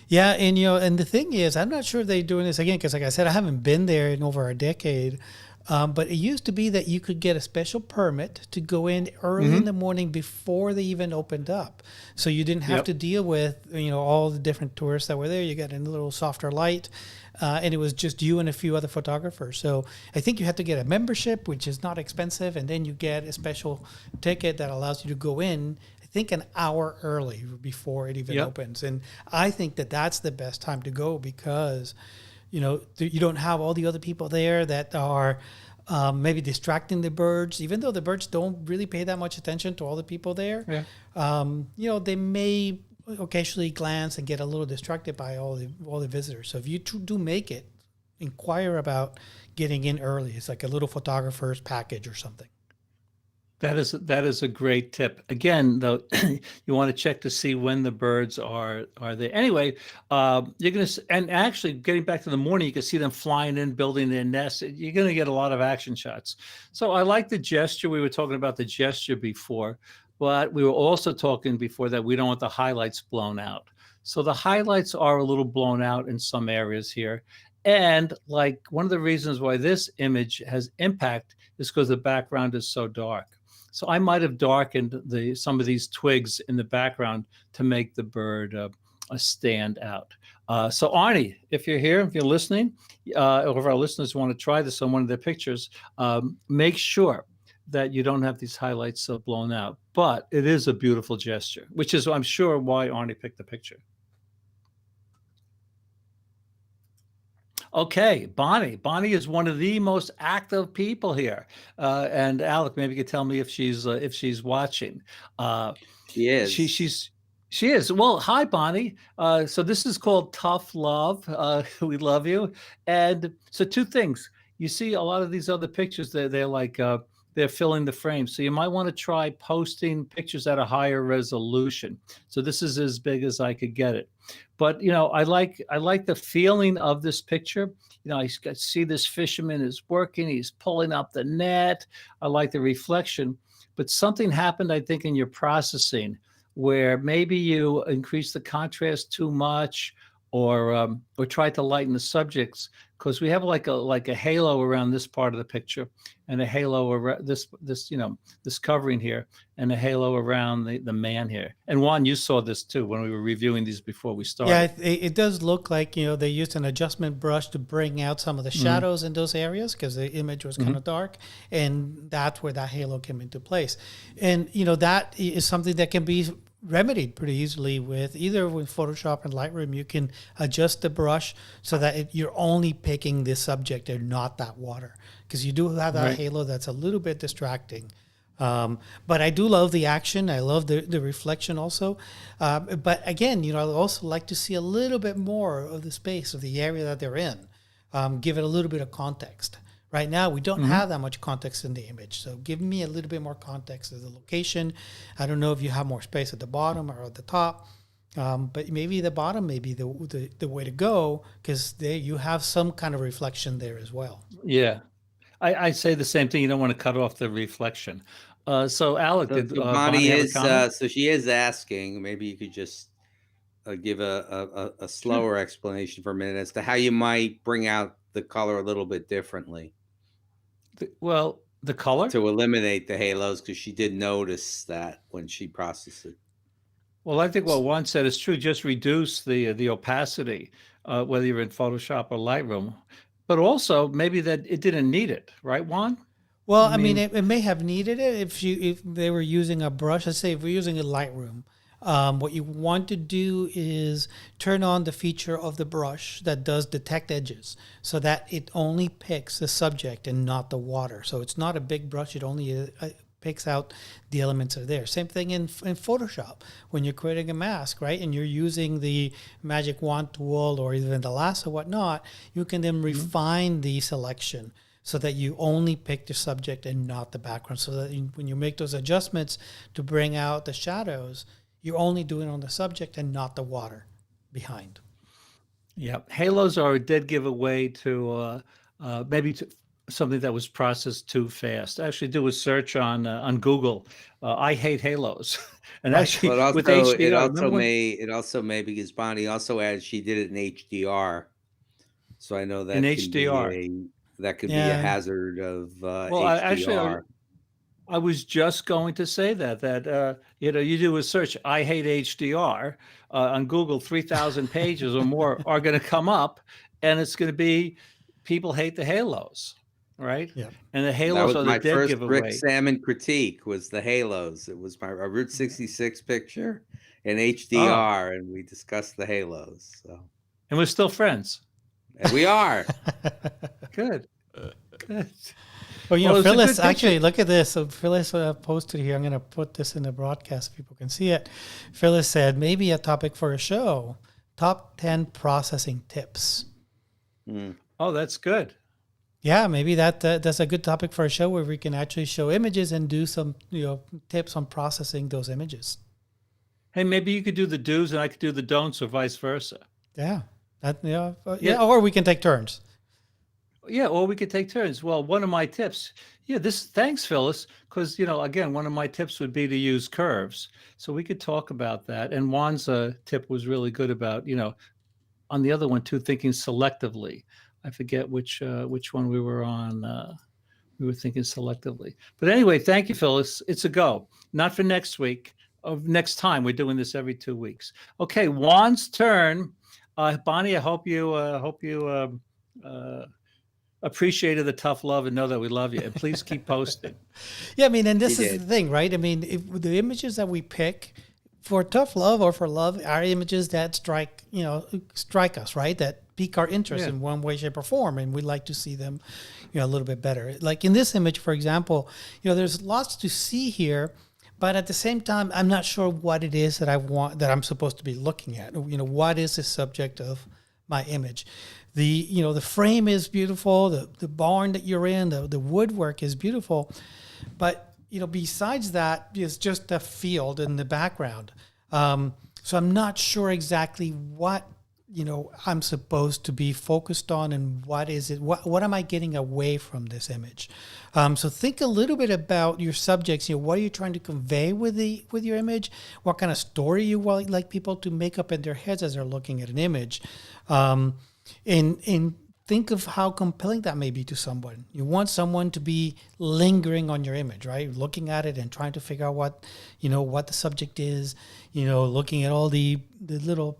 Yeah, and the thing is, I'm not sure if they're doing this again because, like I said, I haven't been there in over a decade. But it used to be that you could get a special permit to go in early in the morning before they even opened up. So you didn't have to deal with, all the different tourists that were there. You got in a little softer light, and it was just you and a few other photographers. So I think you have to get a membership, which is not expensive, and then you get a special ticket that allows you to go in, I think, an hour early before it even opens. And I think that that's the best time to go because you don't have all the other people there that are maybe distracting the birds, even though the birds don't really pay that much attention to all the people there. Yeah. They may occasionally glance and get a little distracted by all the visitors. So if you do make it, inquire about getting in early. It's like a little photographer's package or something. That is a great tip. Again, though, you want to check to see when the birds are there. Anyway, you're going to, and actually getting back to the morning, you can see them flying in, building their nest. You're going to get a lot of action shots. So I like the gesture. We were talking about the gesture before, but we were also talking before that we don't want the highlights blown out. So the highlights are a little blown out in some areas here. And like one of the reasons why this image has impact is because the background is so dark. So I might have darkened some of these twigs in the background to make the bird stand out. So Arnie, if you're here, if you're listening, or if our listeners want to try this on one of their pictures, make sure that you don't have these highlights blown out. But it is a beautiful gesture, which is, I'm sure, why Arnie picked the picture. Okay, Bonnie. Bonnie is one of the most active people here, and Alec, maybe you could tell me if she's watching. She is. She is. Well, hi, Bonnie. So this is called Tough Love. We love you. And so 2 things. You see a lot of these other pictures. They're like they're filling the frame. So you might want to try posting pictures at a higher resolution. So this is as big as I could get it. But, I like the feeling of this picture. I see this fisherman is working. He's pulling up the net. I like the reflection. But something happened, I think, in your processing where maybe you increased the contrast too much, or try to lighten the subjects, because we have like a halo around this part of the picture, and a halo around this covering here, and a halo around the man here. And Juan, you saw this too when we were reviewing these before we started. Yeah, it does look like, they used an adjustment brush to bring out some of the shadows in those areas because the image was kind of dark, and that's where that halo came into place. And that is something that can be remedied pretty easily with Photoshop and Lightroom. You can adjust the brush so that you're only picking the subject and not that water, because you do have that halo that's a little bit distracting. But I do love the action. I love the reflection also. But again, I also like to see a little bit more of the space of the area that they're in. Give it a little bit of context. Right now, we don't have that much context in the image. So give me a little bit more context of the location. I don't know if you have more space at the bottom or at the top. But maybe the bottom may be the way to go, because there you have some kind of reflection there as well. Yeah. I say the same thing. You don't want to cut off the reflection. So Alec, did Bonnie have a comment? So she is asking, maybe you could just give a slower explanation for a minute as to how you might bring out the color a little bit differently. The color? To eliminate the halos, because she did notice that when she processed it. Well, I think what Juan said is true. Just reduce the opacity, whether you're in Photoshop or Lightroom. But also maybe that it didn't need it, right, Juan? Well, I mean it may have needed it if they were using a brush. Let's say if we're using a Lightroom, what you want to do is turn on the feature of the brush that does detect edges, so that it only picks the subject and not the water. So it's not a big brush. It only picks out the elements that are there. Same thing in Photoshop. When you're creating a mask, right, and you're using the magic wand tool or even the lasso, whatnot, you can then refine the selection so that you only pick the subject and not the background. So that when you make those adjustments to bring out the shadows, you're only doing it on the subject and not the water behind. Yeah, halos are a dead giveaway to maybe to something that was processed too fast. Actually, do a search on Google. I hate halos, and actually But also, with HDR, it also may because Bonnie also added she did it in HDR, so I know that in can HDR. be a hazard of HDR. I was just going to say that you do a search, I hate HDR, on Google, 3,000 pages or more are going to come up, and it's going to be people hate the halos, right? Yeah. And the halos are the dead giveaway. My first Sammon critique was the halos. It was my Route 66 picture in HDR, and we discussed the halos. So. And we're still friends. And we are. Good. Good. Well, Phyllis, actually, look at this. So Phyllis posted here. I'm going to put this in the broadcast so people can see it. Phyllis said, maybe a topic for a show, top 10 processing tips. Oh, that's good. Yeah, maybe that's a good topic for a show where we can actually show images and do some tips on processing those images. Hey, maybe you could do the do's and I could do the don'ts, or vice versa. Yeah, or we can take turns. Yeah, or we could take turns. Well, one of my tips, thanks, Phyllis, because, again, one of my tips would be to use curves. So we could talk about that. And Juan's tip was really good about, on the other one too, thinking selectively. I forget which one we were on. We were thinking selectively. But anyway, thank you, Phyllis. It's a go. Not for next week. Next time. We're doing this every 2 weeks. Okay, Juan's turn. Bonnie, I hope you appreciated the tough love and know that we love you, and please keep posting. Yeah, I mean, and this is the thing, right? I mean, the images that we pick for tough love or for love are images that strike us, right? That pique our interest in one way, shape, or form, and we'd like to see them, a little bit better. Like in this image, for example, there's lots to see here, but at the same time, I'm not sure what it is that I'm supposed to be looking at. What is the subject of my image? The frame is beautiful. The barn that you're in, the woodwork is beautiful, but besides that is just the field in the background. So I'm not sure exactly what I'm supposed to be focused on, and what is it? What am I getting away from this image? So think a little bit about your subjects. What are you trying to convey with your image? What kind of story you like people to make up in their heads as they're looking at an image, and think of how compelling that may be to someone. You want someone to be lingering on your image, right? Looking at it and trying to figure out what the subject is, looking at all the little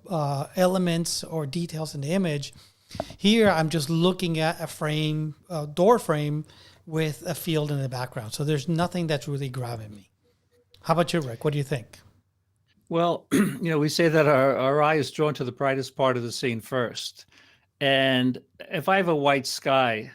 elements or details in the image. Here, I'm just looking at a door frame with a field in the background. So there's nothing that's really grabbing me. How about you, Rick? What do you think? Well, we say that our eye is drawn to the brightest part of the scene first. And if I have a white sky,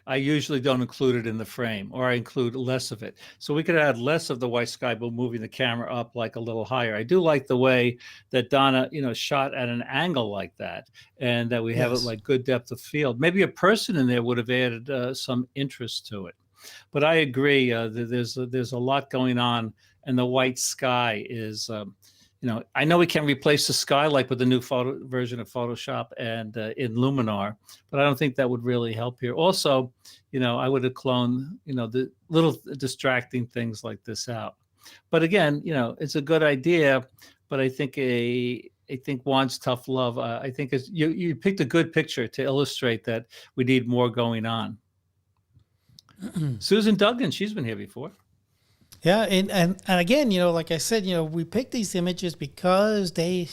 I usually don't include it in the frame, or I include less of it. So we could add less of the white sky, but moving the camera up like a little higher. I do like the way that Donna, shot at an angle like that, and that we have it like good depth of field. Maybe a person in there would have added some interest to it. But I agree, that there's a lot going on, and the white sky is. I know we can't replace the sky like with the new version of Photoshop and in Luminar, but I don't think that would really help here. Also, I would have cloned, the little distracting things like this out. But again, it's a good idea, but I think Juan's tough love. I think you picked a good picture to illustrate that we need more going on. Susan Duggan, she's been here before. Yeah, and again, like I said, we pick these images because they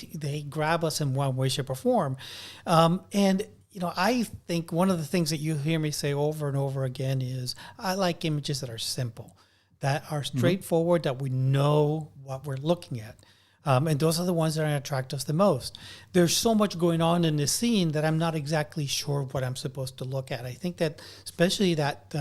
grab us in one way, shape, or form. And I think one of the things that you hear me say over and over again is I like images that are simple, that are straightforward, that we know what we're looking at. And those are the ones that are going to attract us the most. There's so much going on in the scene that I'm not exactly sure what I'm supposed to look at. I think that especially that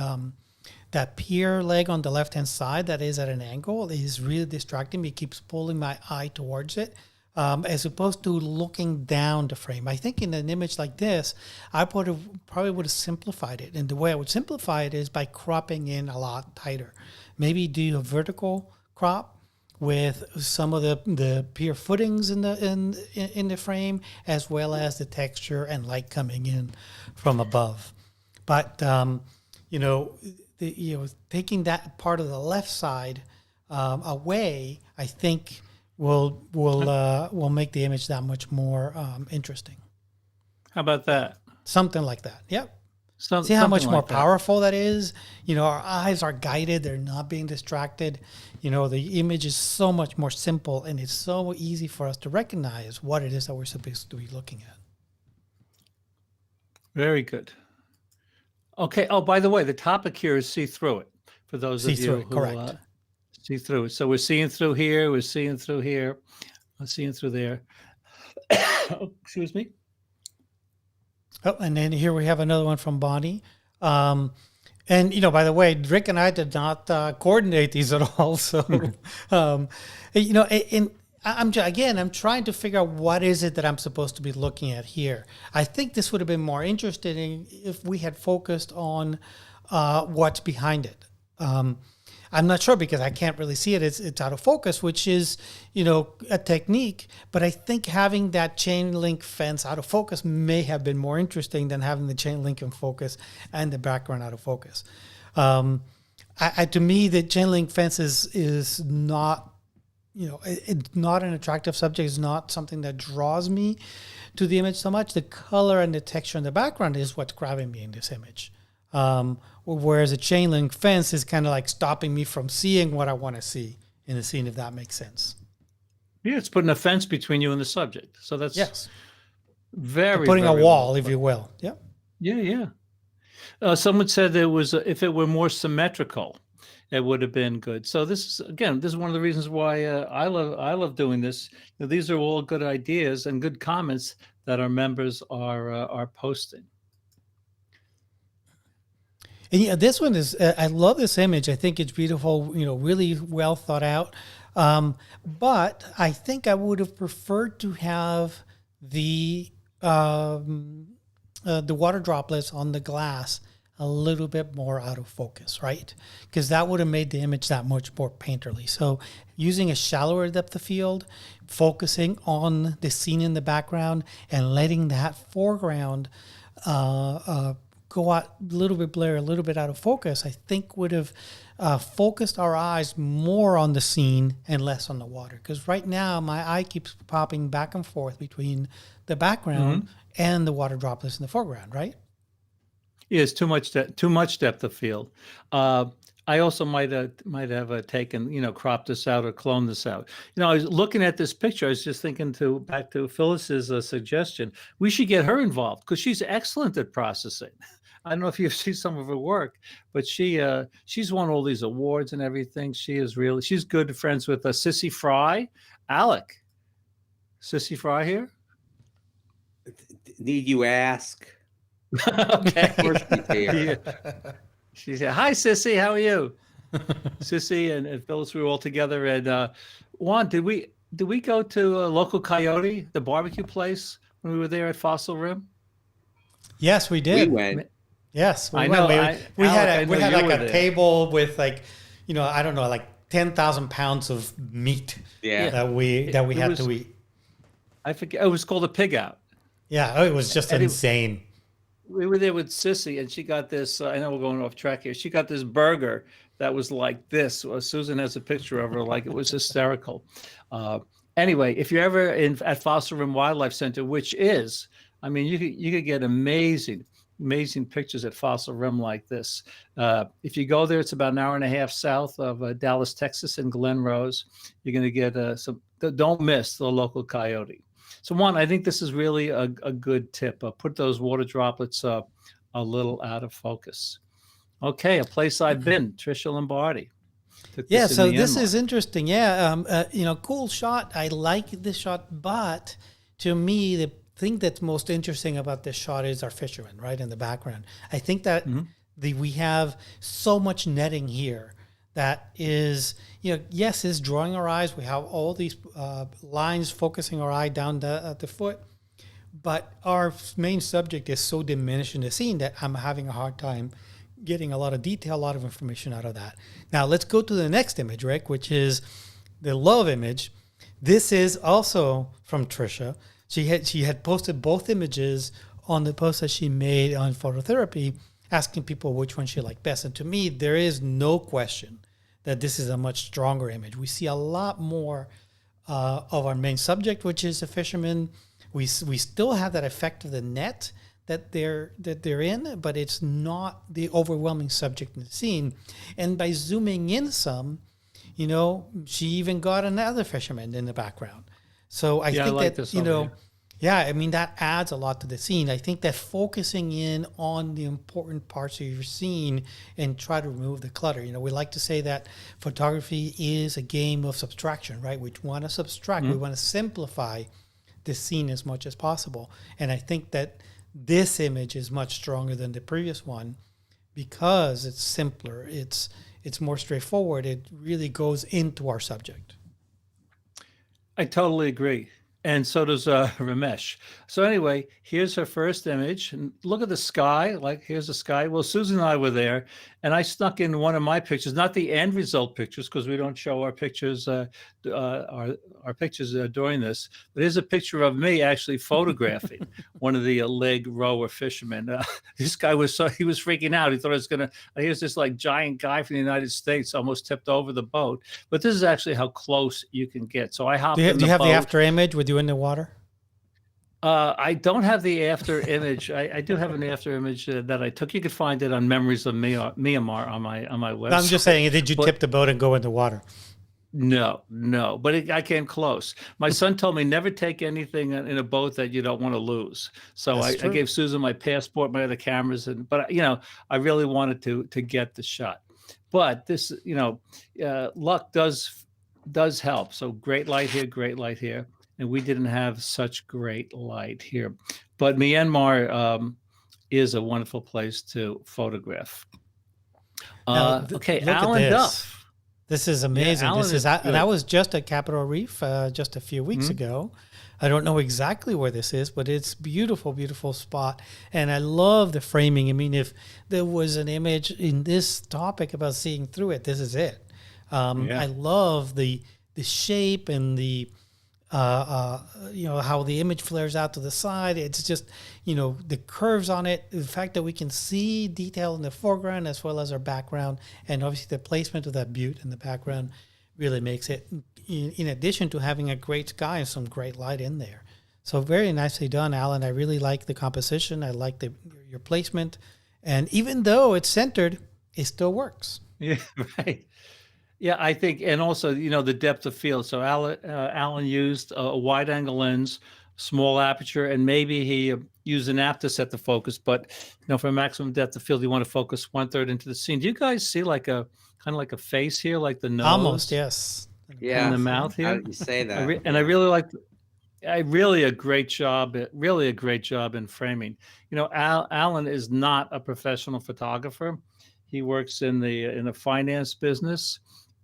pier leg on the left-hand side that is at an angle is really distracting me. It keeps pulling my eye towards it, as opposed to looking down the frame. I think in an image like this, I probably would have simplified it. And the way I would simplify it is by cropping in a lot tighter. Maybe do a vertical crop with some of the pier footings in the frame, as well as the texture and light coming in from above. But taking that part of the left side away, I think will make the image that much more interesting. How about that? Something like that. Yep. See how much more powerful that is? Our eyes are guided. They're not being distracted. The image is so much more simple, and it's so easy for us to recognize what it is that we're supposed to be looking at. Very good. Okay. Oh, by the way, the topic here is see through it. For those of you who see through it. So we're seeing through here. We're seeing through here. We're seeing through there. Oh, excuse me. Oh, and then here we have another one from Bonnie. And, by the way, Rick and I did not coordinate these at all. So, and I'm trying to figure out what is it that I'm supposed to be looking at here. I think this would have been more interesting if we had focused on what's behind it. I'm not sure because I can't really see it. It's out of focus, which is, a technique. But I think having that chain link fence out of focus may have been more interesting than having the chain link in focus and the background out of focus. To me, the chain link fence is not, it's not an attractive subject. It's not something that draws me to the image so much. The color and the texture in the background is what's grabbing me in this image. Whereas a chain link fence is kind of like stopping me from seeing what I want to see in the scene, if that makes sense. Yeah, it's putting a fence between you and the subject. So that's very putting very a wall, if you will. Yep. Yeah. Someone said if it were more symmetrical, it would have been good. So this is one of the reasons why I love doing this. These are all good ideas and good comments that our members are posting. And this one is, I love this image. I think it's beautiful, really well thought out. But I think I would have preferred to have the water droplets on the glass a little bit more out of focus, right? Because that would have made the image that much more painterly. So using a shallower depth of field, focusing on the scene in the background and letting that foreground go out a little bit blurry, a little bit out of focus, I think would have focused our eyes more on the scene and less on the water. Because right now my eye keeps popping back and forth between the background and the water droplets in the foreground, right? Yeah, it's too much depth of field. I also might have taken, cropped this out or cloned this out. I was looking at this picture. I was just thinking back to Phyllis's suggestion. We should get her involved because she's excellent at processing. I don't know if you've seen some of her work, but she's won all these awards and everything. She's good friends with Sissy Fry. Alec, Sissy Fry here? Need you ask? Okay. Of course she's here. Yeah. She said, "Hi, Sissy. How are you?" Sissy and Phyllis, we were all together. And Juan, did we go to a local Coyote, the barbecue place, when we were there at Fossil Rim? Yes, we did. We went. Yes, I know. We had Alec, like a table with like, I don't know, like 10,000 pounds of meat. Yeah. that we had to eat. I forget. It was called a pig out. Yeah, it was just insane. We were there with Sissy, and she got this. I know we're going off track here. She got this burger that was like this. Susan has a picture of her, like it was hysterical. Anyway, if you're ever at Fossil Rim Wildlife Center, which is, you could get amazing pictures at Fossil Rim like this. If you go there, it's about an hour and a half south of Dallas, Texas, in Glen Rose. You're going to get some. Don't miss the local Coyote. So Juan, I think this is really a good tip. Put those water droplets a little out of focus. Okay, a place I've been, Tricia Lombardi. Yeah, so this is interesting. Yeah, cool shot. I like this shot, but to me, the thing that's most interesting about this shot is our fishermen, right, in the background. I think that we have so much netting here that is, yes, is drawing our eyes. We have all these lines focusing our eye down at the foot, but our main subject is so diminished in the scene that I'm having a hard time getting a lot of detail, a lot of information out of that. Now let's go to the next image, Rick, which is the love image. This is also from Tricia. She had posted both images on the post that she made on phototherapy, asking people which one she liked best. And to me, there is no question that this is a much stronger image. We see a lot more of our main subject, which is a fisherman. We still have that effect of the net that they're in, but it's not the overwhelming subject in the scene. And by zooming in some, she even got another fisherman in the background. So I think like that, that adds a lot to the scene. I think that focusing in on the important parts of your scene and try to remove the clutter. We like to say that photography is a game of subtraction, right? We want to subtract. We want to simplify the scene as much as possible. And I think that this image is much stronger than the previous one because it's simpler. It's more straightforward. It really goes into our subject. I totally agree. And so does Ramesh. So anyway, here's her first image. And look at the sky. Like, here's the sky. Well, Susan and I were there, and I snuck in one of my pictures, not the end result pictures, because we don't show our pictures, our pictures during this. But here's a picture of me actually photographing one of the leg rower fishermen. This guy he was freaking out. He thought I was going to, here's this like giant guy from the United States almost tipped over the boat. But this is actually how close you can get. So I hopped in the boat. Do you have the after image with you in the water? I don't have the after image. I do have an after image that I took. You could find it on Memories of Myanmar on my website. I'm just saying, did you tip the boat and go in the water? No, but I came close. My son told me never take anything in a boat that you don't want to lose. So I gave Susan my passport, my other cameras, but I really wanted to get the shot. But this, luck does help. So great light here. And we didn't have such great light here. But Myanmar is a wonderful place to photograph. Okay, Alan Duff. This is amazing. And I was just at Capitol Reef just a few weeks ago. I don't know exactly where this is, but it's beautiful, beautiful spot. And I love the framing. I mean, if there was an image in this topic about seeing through it, this is it. I love the shape and the how the image flares out to the side. It's just, the curves on it, the fact that we can see detail in the foreground as well as our background, and obviously the placement of that butte in the background really makes it, in addition to having a great sky and some great light in there. So very nicely done, Alan. I really like the composition. I like your placement. And even though it's centered, it still works. Yeah, right. Yeah, I think, and also, the depth of field. So Alan used a wide angle lens, small aperture, and maybe he used an app to set the focus. But for maximum depth of field, you want to focus 1/3 into the scene. Do you guys see like a kind of like a face here, like the nose? Almost, yes. Yeah, and the mouth here. How did you say that? I really like. Really a great job in framing. Alan is not a professional photographer. He works in the finance business.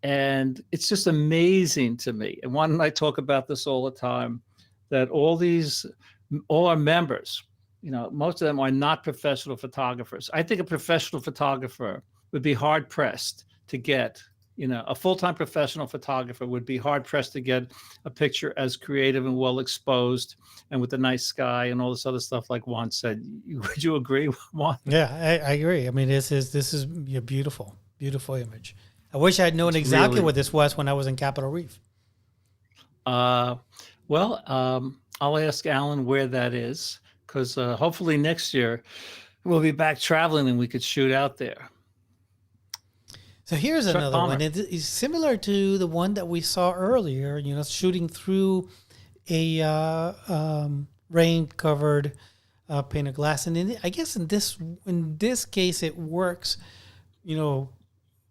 And it's just amazing to me. And Juan and I talk about this all the time, that all our members, most of them are not professional photographers. I think a professional photographer would be hard pressed to get, a full-time professional photographer would be hard pressed to get a picture as creative and well exposed and with a nice sky and all this other stuff like Juan said. Would you agree, Juan? Yeah, I agree. I mean, this is a beautiful, beautiful image. I wish I'd known exactly what this was when I was in Capitol Reef. I'll ask Alan where that is, because hopefully next year we'll be back traveling and we could shoot out there. So here's another one. It's similar to the one that we saw earlier, shooting through a rain-covered pane of glass. And I guess in this case, it works,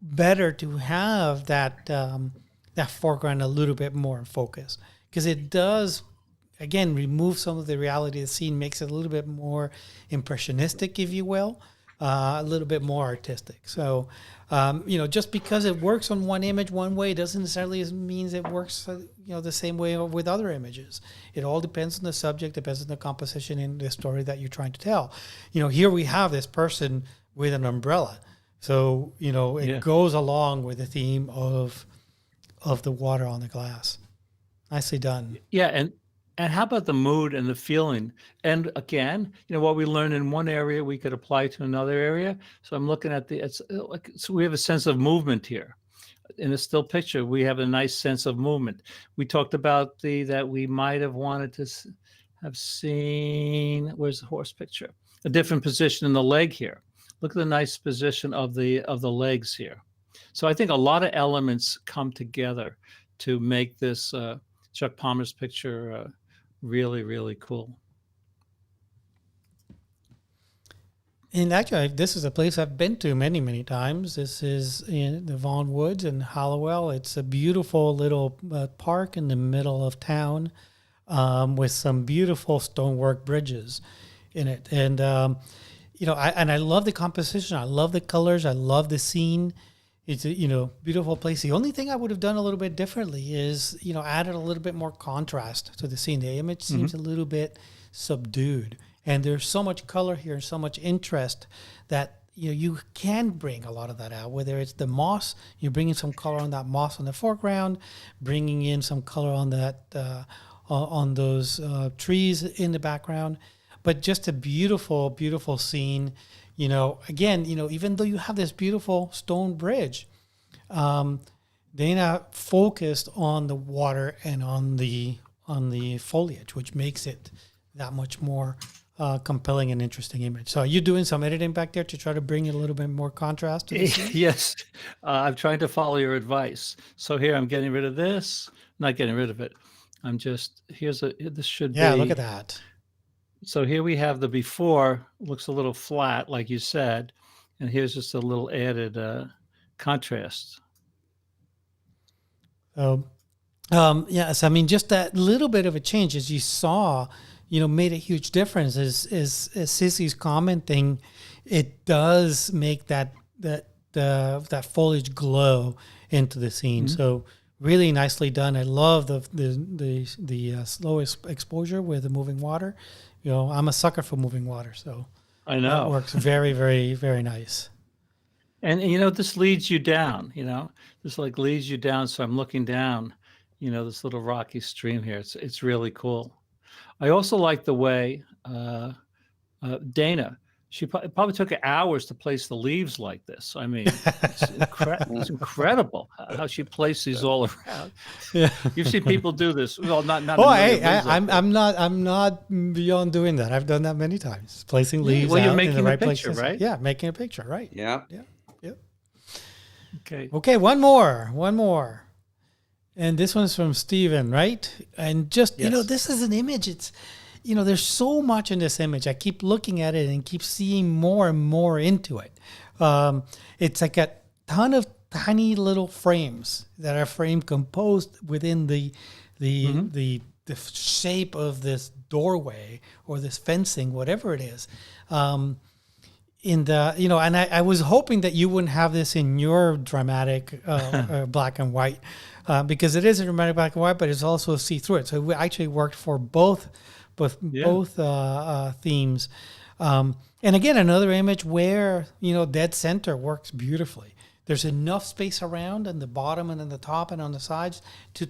better to have that foreground a little bit more in focus, because it does, again, remove some of the reality of the scene, makes it a little bit more impressionistic, if you will, a little bit more artistic. So, just because it works on one image one way doesn't necessarily mean it works, the same way with other images. It all depends on the subject, depends on the composition and the story that you're trying to tell. Here we have this person with an umbrella. So, it goes along with the theme of the water on the glass. Nicely done. Yeah, and how about the mood and the feeling? And again, what we learn in one area, we could apply to another area. So I'm looking at so we have a sense of movement here. In a still picture, we have a nice sense of movement. We talked about that we might have wanted to have seen, where's the horse picture? A different position in the leg here. Look at the nice position of the legs here. So I think a lot of elements come together to make this Chuck Palmer's picture really, really cool. And actually, this is a place I've been to many, many times. This is in the Vaughan Woods in Hallowell. It's a beautiful little park in the middle of town with some beautiful stonework bridges in it. And I love the composition. I love the colors. I love the scene. It's a, beautiful place. The only thing I would have done a little bit differently is, added a little bit more contrast to the scene. The image seems a little bit subdued. And there's so much color here and so much interest that, you can bring a lot of that out, whether it's the moss, you're bringing some color on that moss on the foreground, bringing in some color on that, on those trees in the background. But just a beautiful, beautiful scene. Again, even though you have this beautiful stone bridge, Dana focused on the water and on the foliage, which makes it that much more compelling and interesting image. So are you doing some editing back there to try to bring a little bit more contrast to the scene? Yes, I'm trying to follow your advice. So here I'm getting rid of this, not getting rid of it. I'm just, this should be. Yeah, look at that. So here we have the before, looks a little flat, like you said, and here's just a little added contrast. Yes, I mean, just that little bit of a change, as you saw, made a huge difference. As Sissy's commenting, it does make that foliage glow into the scene. Mm-hmm. So really nicely done. I love the slow exposure with the moving water. I'm a sucker for moving water, so I that know. works very, very, very nice. And this leads you down, this like leads you down. So I'm looking down, this little rocky stream here. It's really cool. I also like the way Dana, it probably took her hours to place the leaves like this. I mean, it's incredible how she placed these all around. Yeah. You've seen people do this. Well, not. Oh, I'm not beyond doing that. I've done that many times, placing leaves well, you're out making in the a right picture, places. right? Yeah, making a picture, right? Yeah. Yeah. Okay. Okay, one more. And this one's from Steven, right? And just, Yes. this is an image. It's, there's so much in this image. I keep looking at it and keep seeing more and more into it. It's like a ton of tiny little frames that are frame composed within the shape of this doorway or this fencing, whatever it is. And I was hoping that you wouldn't have this in your dramatic black and white, because it is a dramatic black and white, but it's also see through it. So we actually worked for both themes. And again, another image where dead center works beautifully. There's enough space around in the bottom and in the top and on the sides to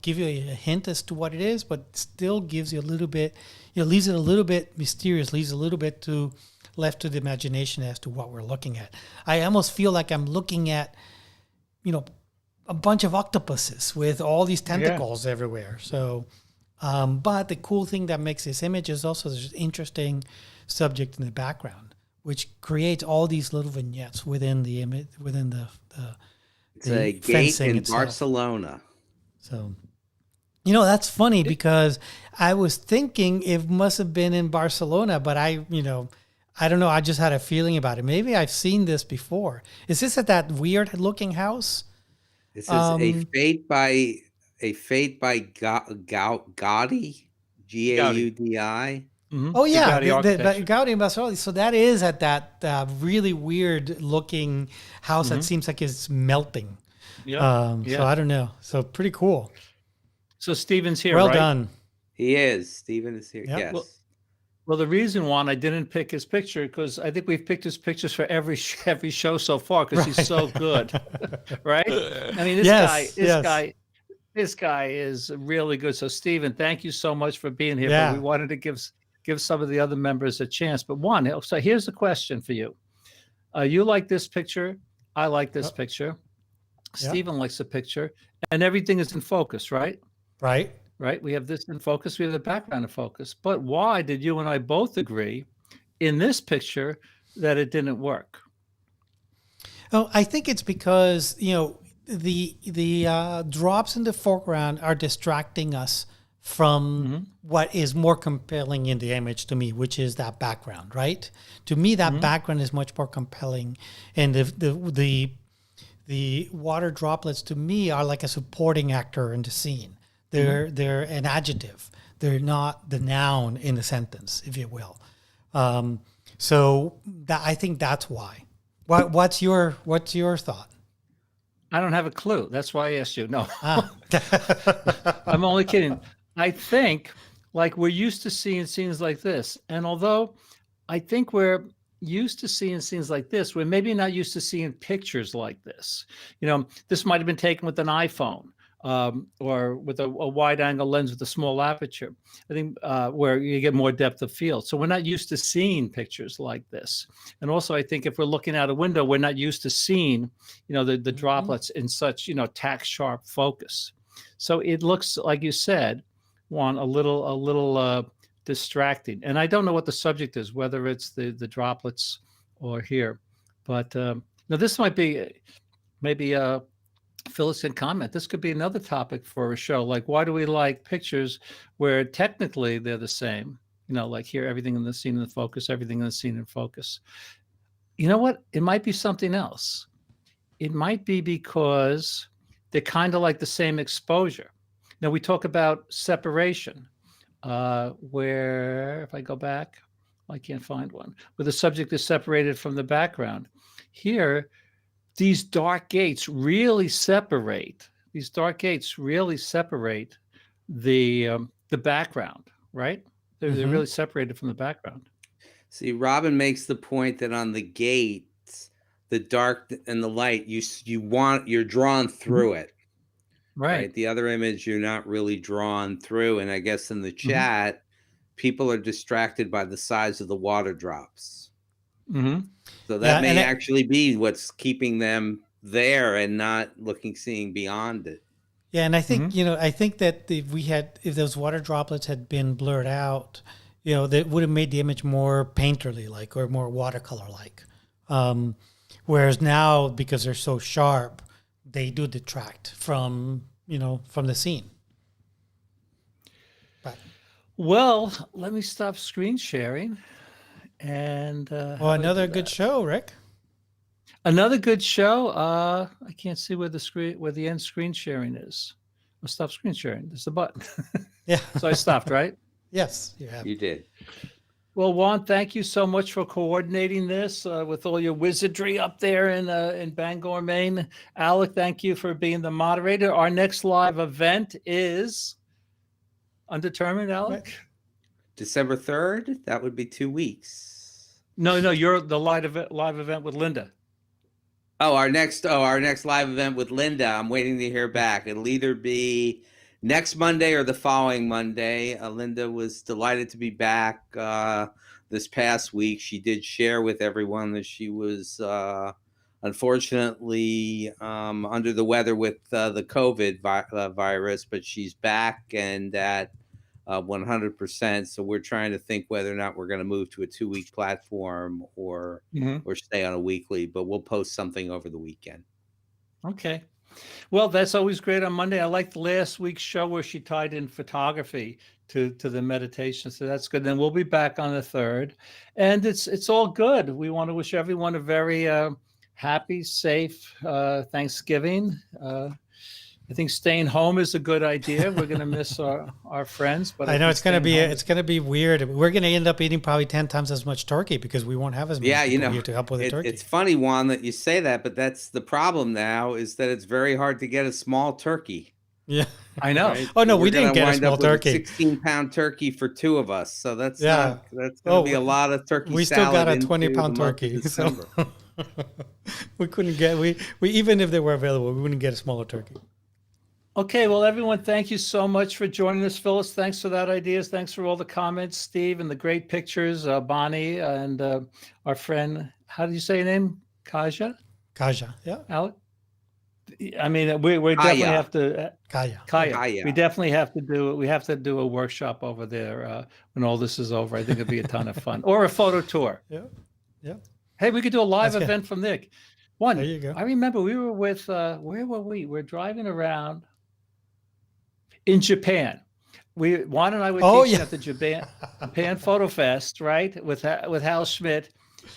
give you a hint as to what it is, but still gives you a little bit, leaves it a little bit mysterious, leaves a little bit left to the imagination as to what we're looking at. I almost feel like I'm looking at, a bunch of octopuses with all these tentacles everywhere. So, but the cool thing that makes this image is also there's an interesting subject in the background, which creates all these little vignettes within the image, within the it's a gate in Barcelona. So, that's funny because I was thinking it must have been in Barcelona, but I don't know. I just had a feeling about it. Maybe I've seen this before. Is this at that weird looking house? This is a fate by Gaudi, Gaudi. Mm-hmm. Oh yeah, Gaudi in Barcelona. So that is at that really weird looking house that seems like it's melting. Yeah. So I don't know. So pretty cool. So Steven's here. Well right? done. He is. Steven is here. Yep. Yes. Well, the reason, Juan, I didn't pick his picture because I think we've picked his pictures for every show so far because he's so good, right? I mean, this guy is really good. So, Steven, thank you so much for being here. Yeah. But we wanted to give some of the other members a chance. But Juan, so here's the question for you. You like this picture. I like this picture. Steven likes the picture. And everything is in focus, right? Right. We have this in focus. We have the background in focus. But why did you and I both agree in this picture that it didn't work? Oh, I think it's because, the drops in the foreground are distracting us from what is more compelling in the image to me, which is that background, right? To me, that background is much more compelling. And the water droplets to me are like a supporting actor in the scene. They're an adjective. They're not the noun in a sentence, if you will. So I think that's why. What's your thought? I don't have a clue. That's why I asked you. No, I'm only kidding. I think like we're used to seeing scenes like this. And although I think we're used to seeing scenes like this, we're maybe not used to seeing pictures like this. This might have been taken with an iPhone. Or with a wide angle lens with a small aperture, I think where you get more depth of field. So we're not used to seeing pictures like this. And also I think if we're looking out a window, we're not used to seeing, the droplets in such, tack sharp focus. So it looks, like you said, Juan, a little distracting. And I don't know what the subject is, whether it's the droplets or here, but now this might be maybe Phyllis can comment. This could be another topic for a show. Like, why do we like pictures where technically they're the same? Like here, everything in the scene in focus, everything in the scene in focus. You know what? It might be something else. It might be because they're kind of like the same exposure. Now, we talk about separation, where if I go back, I can't find one, where the subject is separated from the background. Here, these dark gates really separate these dark gates really separate the background, right? They're really separated from the background. See, Robin makes the point that on the gates, the dark and the light, you're drawn through it. Right. The other image, you're not really drawn through. And I guess in the chat, people are distracted by the size of the water drops. So that may actually be what's keeping them there and not seeing beyond it. Yeah, and I think I think that if those water droplets had been blurred out, that would have made the image more painterly like, or more watercolor like. Whereas now, because they're so sharp, they do detract from the scene. But well, let me stop screen sharing. And another good show, Rick. Another good show. I can't see where the end screen sharing is. I'll stop screen sharing. There's the button. Yeah. So I stopped, right? Yes, you have. You did. Well, Juan, thank you so much for coordinating this with all your wizardry up there in Bangor, Maine. Alec, thank you for being the moderator. Our next live event is undetermined, Alec? Right. December 3rd. That would be 2 weeks. No, you're the live event with Linda. Oh, our next live event with Linda. I'm waiting to hear back. It'll either be next Monday or the following Monday. Linda was delighted to be back this past week. She did share with everyone that she was unfortunately under the weather with the COVID virus, but she's back and at 100%. So we're trying to think whether or not we're going to move to a 2-week platform or stay on a weekly, but we'll post something over the weekend. Okay. Well, that's always great on Monday. I liked last week's show where she tied in photography to the meditation. So that's good. Then we'll be back on the 3rd. And it's all good. We want to wish everyone a very happy, safe Thanksgiving. I think staying home is a good idea. We're going to miss our friends, but I know it's going to be weird. We're going to end up eating probably 10 times as much turkey because we won't have as many people here to help with the turkey. It's funny, Juan, that you say that, but that's the problem now is that it's very hard to get a small turkey. Yeah, I know. Right? Oh no, we didn't get a small turkey. 16-pound turkey for 2 of us, so that's going to be a lot of turkey. We still got a 20-pound turkey, so we couldn't get we even if they were available, we wouldn't get a smaller turkey. Okay, well, everyone, thank you so much for joining us. Phyllis, thanks for that ideas. Thanks for all the comments, Steve, and the great pictures, Bonnie, and our friend, how did you say your name? Kaja, yeah. Alec? I mean, we definitely have to... Kaya. We definitely have to do a workshop over there when all this is over. I think it'd be a ton of fun. Or a photo tour. Yeah. Hey, we could do a live event from Nick. One, there you go. I remember we were with, where were we? We're driving around in Japan. Juan and I were teaching at the Japan Photo Fest, right? With Hal Schmidt.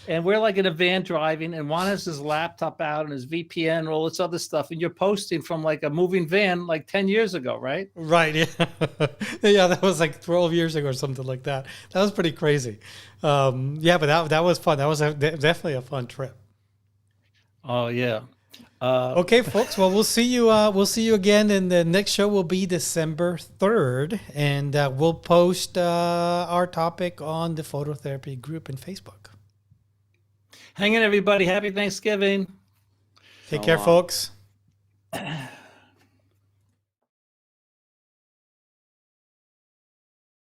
And we're like in a van driving, and Juan has his laptop out and his VPN and all this other stuff. And you're posting from like a moving van like 10 years ago, right? Right. Yeah. Yeah, that was like 12 years ago or something like that. That was pretty crazy. Yeah, but that was fun. That was definitely a fun trip. Oh, yeah. Okay, folks. Well, we'll see you again, and the next show will be December 3rd, and we'll post our topic on the phototherapy group in Facebook. Hang in, everybody. Happy Thanksgiving. Take care, folks.